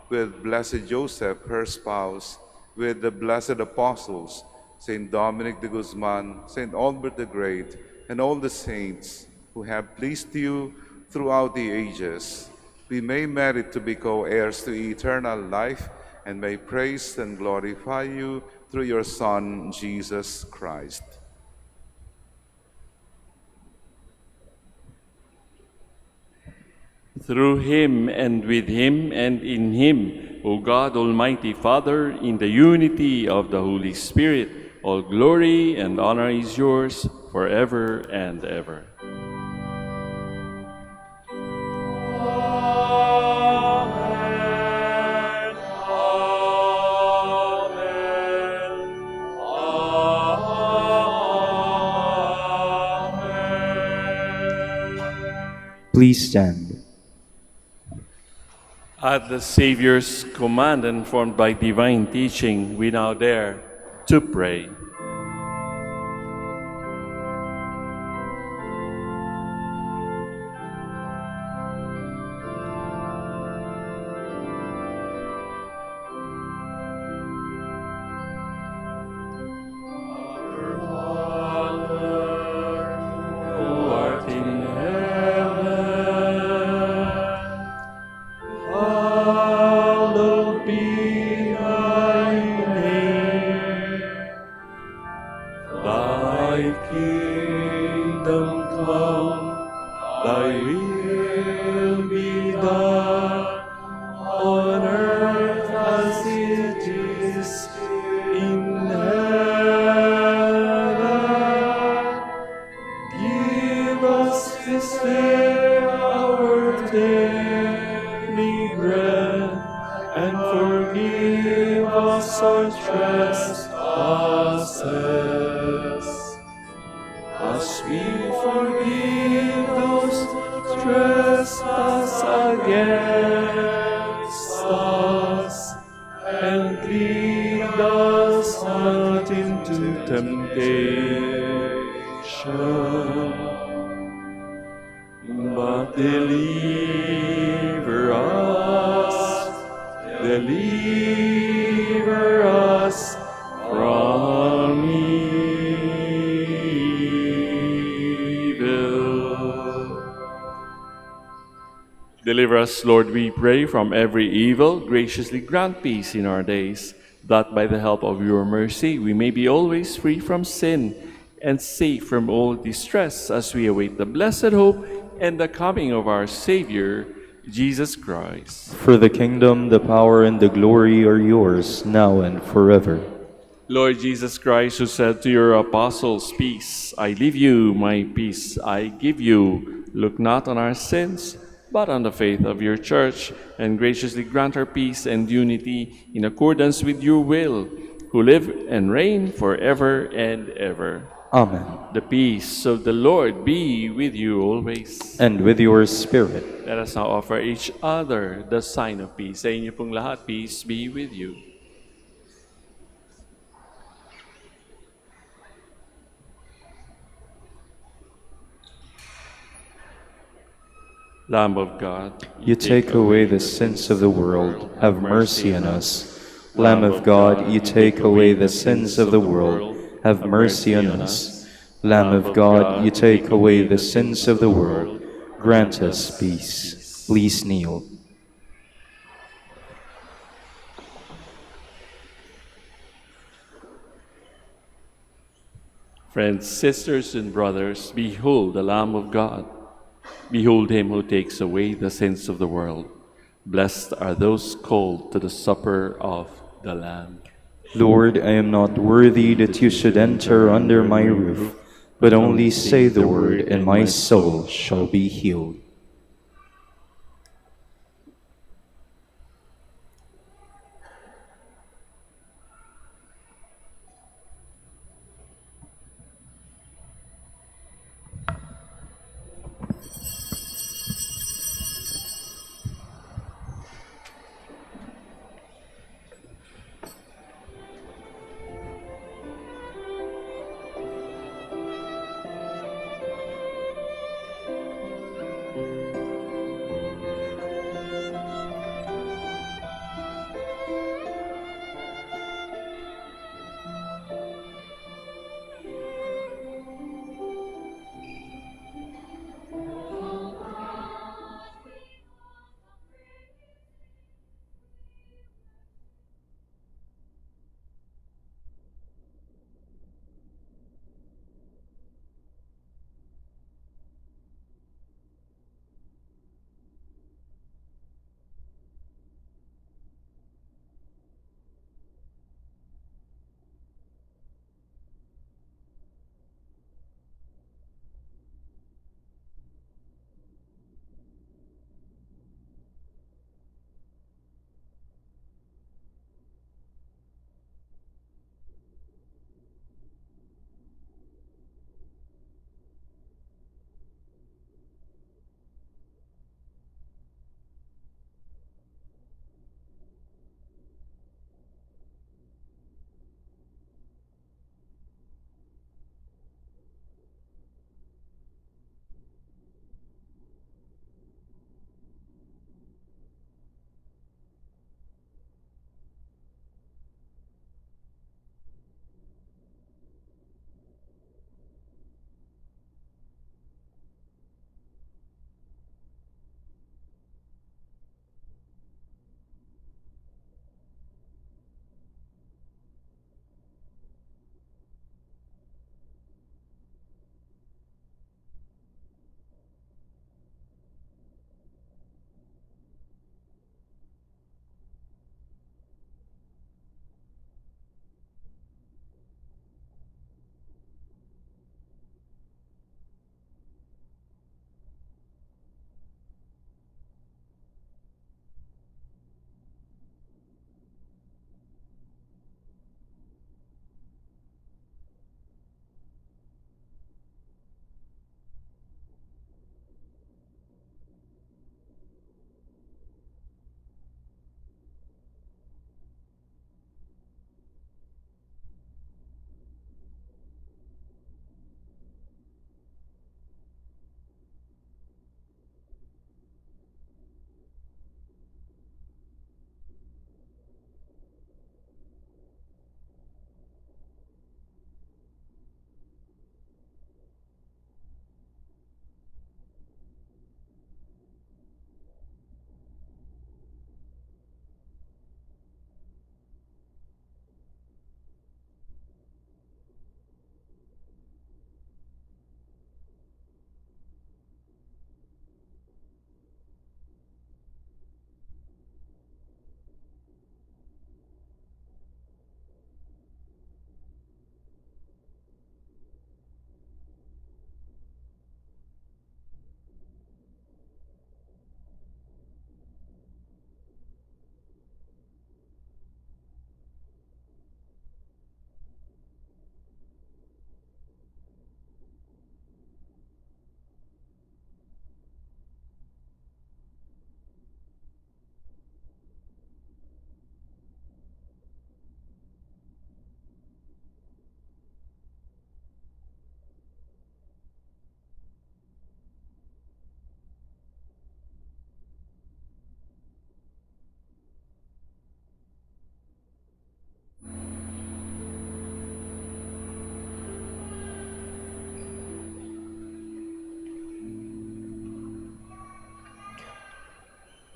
with Blessed Joseph, her spouse, with the blessed apostles, Saint Dominic de Guzman, Saint Albert the Great, and all the saints who have pleased you throughout the ages, we may merit to be co-heirs to eternal life, and may praise and glorify you through your Son, Jesus Christ. Through him, and with him, and in him, O God, Almighty Father, in the unity of the Holy Spirit, all glory and honor is yours forever and ever. Please stand. At the Savior's command, and formed by divine teaching, we now dare to pray. and forgive us our trespasses, as we forgive those who trespass against us. And lead us not into temptation, but deliver us from evil. Deliver us, Lord, we pray, from every evil. Graciously grant peace in our days, that by the help of your mercy we may be always free from sin and safe from all distress, as we await the blessed hope and the coming of our Savior, Jesus Christ. For the kingdom, the power, and the glory are yours, now and forever. Lord Jesus Christ, who said to your apostles, "Peace I leave you, my peace I give you," look not on our sins, but on the faith of your church, and graciously grant her peace and unity in accordance with your will, who live and reign forever and ever. Amen. The peace of the Lord be with you always. And with your spirit. Let us now offer each other the sign of peace. Sa inyo pong lahat, peace be with you. Lamb of God, You take away the sins of the world, have mercy on us. Lamb of God, you take away the sins of the world, have mercy on us. Lamb of God, you take away the sins of the world, grant us peace. Please kneel. friends, sisters, and brothers, behold the Lamb of God. Behold him who takes away the sins of the world. Blessed are those called to the supper of the Lamb. Lord, I am not worthy that you should enter under my roof, but only say the word, and my soul shall be healed.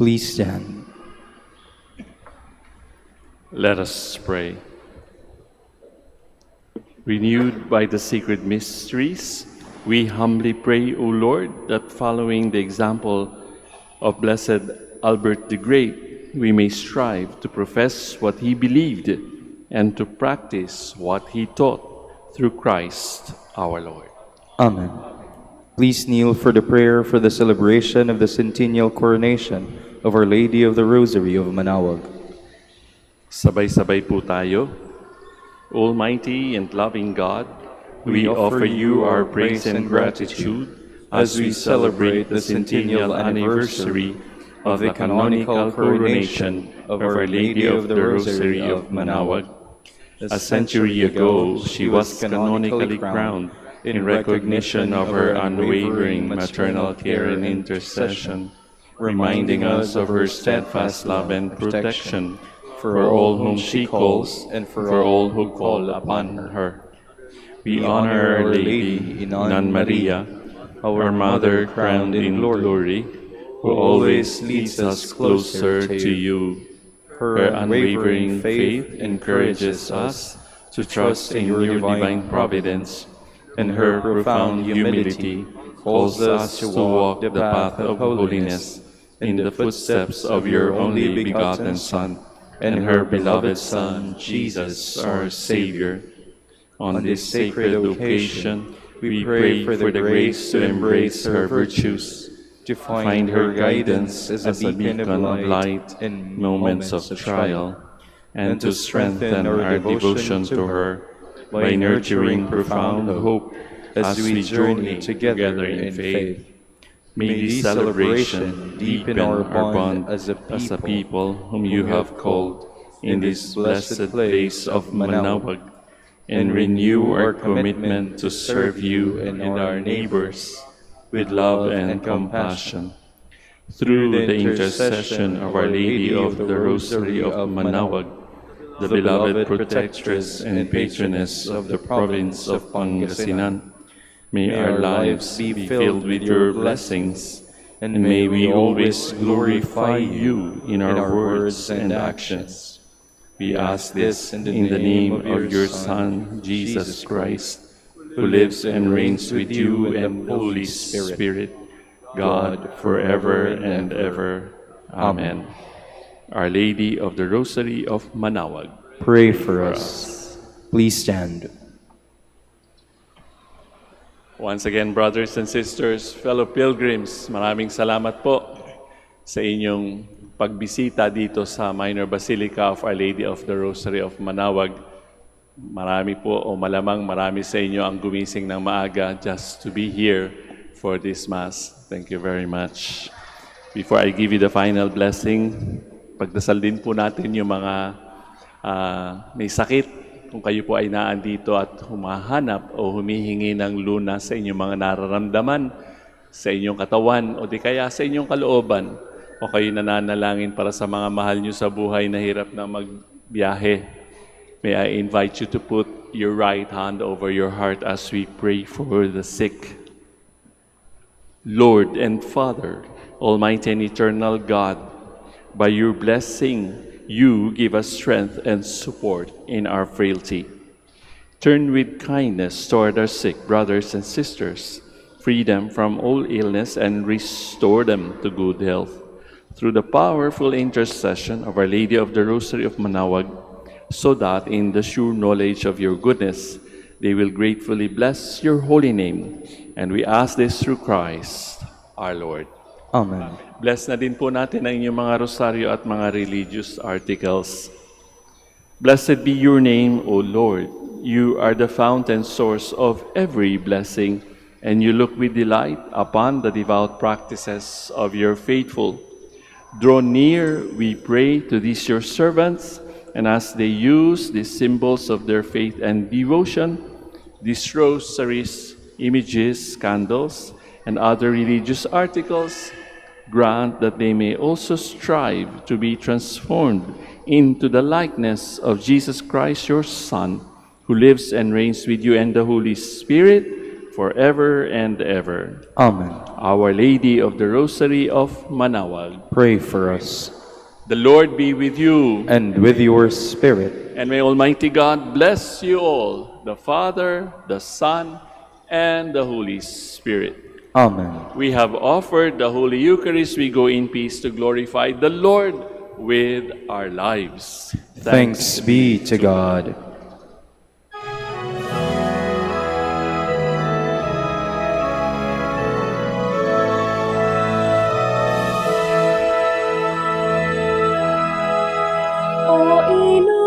Please stand. Let us pray. Renewed by the sacred mysteries, we humbly pray, O Lord, that following the example of Blessed Albert the Great, we may strive to profess what he believed and to practice what he taught through Christ our Lord. Amen. Please kneel for the prayer for the celebration of the centennial coronation of Our Lady of the Rosary of Manaoag. Sabay-sabay po tayo. Almighty and loving God, we offer you our praise and gratitude as we celebrate the centennial anniversary of the canonical coronation of Our Lady of the Rosary of Manaoag. A century ago, she was canonically crowned in recognition of her unwavering maternal care and intercession, reminding us of her steadfast love and protection for all whom she calls and for all who call upon her. We honor Our Lady Inan Maria, our Mother crowned in glory, who always leads us closer to you. Her unwavering faith encourages us to trust in your divine providence, and her profound humility calls us to walk the path of holiness in the footsteps of your only begotten Son, and her beloved Son, Jesus, our Savior. On this sacred occasion, we pray for the grace to embrace her virtues, to find her guidance as a beacon of light in moments of trial, and to strengthen our devotion to her by nurturing profound hope as we journey together in faith. May this celebration deepen our bond as a people whom you have called in this blessed place of Manaoag, and renew our commitment to serve you and our neighbors with love and compassion. Through the intercession of Our Lady of the Rosary of Manaoag, the beloved protectress and patroness of the province of Pangasinan, may our lives be filled with your blessings, and may we always glorify you in our words and actions. We ask this in the name of your Son, Jesus Christ, who lives and reigns with you and Holy Spirit, God, forever and ever. Amen. Our Lady of the Rosary of Manaoag, Pray for us. Please stand. Once again, brothers and sisters, fellow pilgrims, maraming salamat po sa inyong pagbisita dito sa Minor Basilica of Our Lady of the Rosary of Manaoag. Marami po o malamang marami sa inyo ang gumising ng maaga just to be here for this Mass. Thank you very much. Before I give you the final blessing, pagdasal din po natin yung mga may sakit. Kung kayo po ay naandito at humahanap o humihingi ng lunas sa inyong mga nararamdaman, sa inyong katawan o di kaya sa inyong kalooban, o kayo nananalangin para sa mga mahal nyo sa buhay na hirap na magbiyahe, may I invite you to put your right hand over your heart as we pray for the sick. Lord and Father, Almighty and eternal God, by your blessing, you give us strength and support in our frailty. Turn with kindness toward our sick brothers and sisters, free them from all illness, and restore them to good health. Through the powerful intercession of Our Lady of the Rosary of Manaoag, so that in the sure knowledge of your goodness, they will gratefully bless your holy name. And we ask this through Christ, our Lord. Amen. Bless na din po natin ang inyong mga rosaryo at mga religious articles. Blessed be your name, O Lord. You are the fountain source of every blessing, and you look with delight upon the devout practices of your faithful. Draw near, we pray, to these your servants, and as they use these symbols of their faith and devotion, these rosaries, images, candles, and other religious articles, grant that they may also strive to be transformed into the likeness of Jesus Christ, your Son, who lives and reigns with you and the Holy Spirit, forever and ever. Amen. Our Lady of the Rosary of Manaoag, Pray for us. the Lord be with you. And with your spirit. And may Almighty God bless you all, the Father, the Son, and the Holy Spirit. Amen. We have offered the Holy Eucharist. We go in peace to glorify the Lord with our lives. Thanks be to God. O ina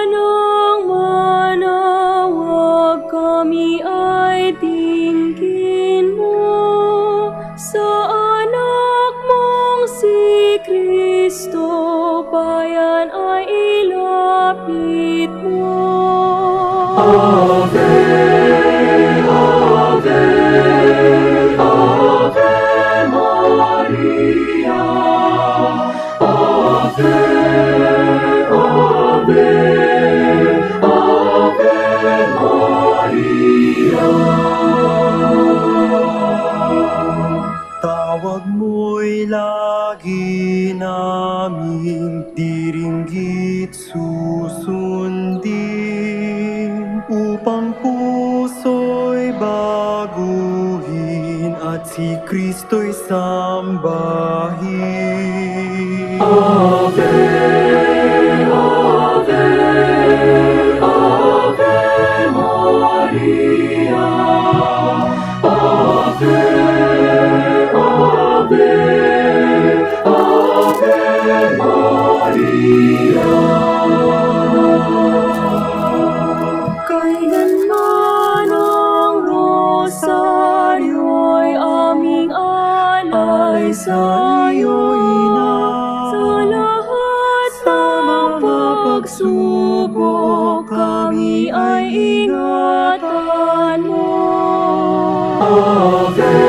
ng Manaoag, kami ay tingin mo sa anak mong si Kristo, bayan ay ilapit mo. Ave, Ave, Ave Maria, Ave, Ave, Ave Maria. Tawag mo'y lagi naming diringgit susundin, upang puso'y baguhin at si Kristo'y sambahin. Ave, Ave, Ave Maria, Ave, Ave, Ave Maria. Kailanman ang rosaryo'y aming alay sa'yo, Ina. Sa lahat ng pagsubok, kami ay ingatan mo. Ave,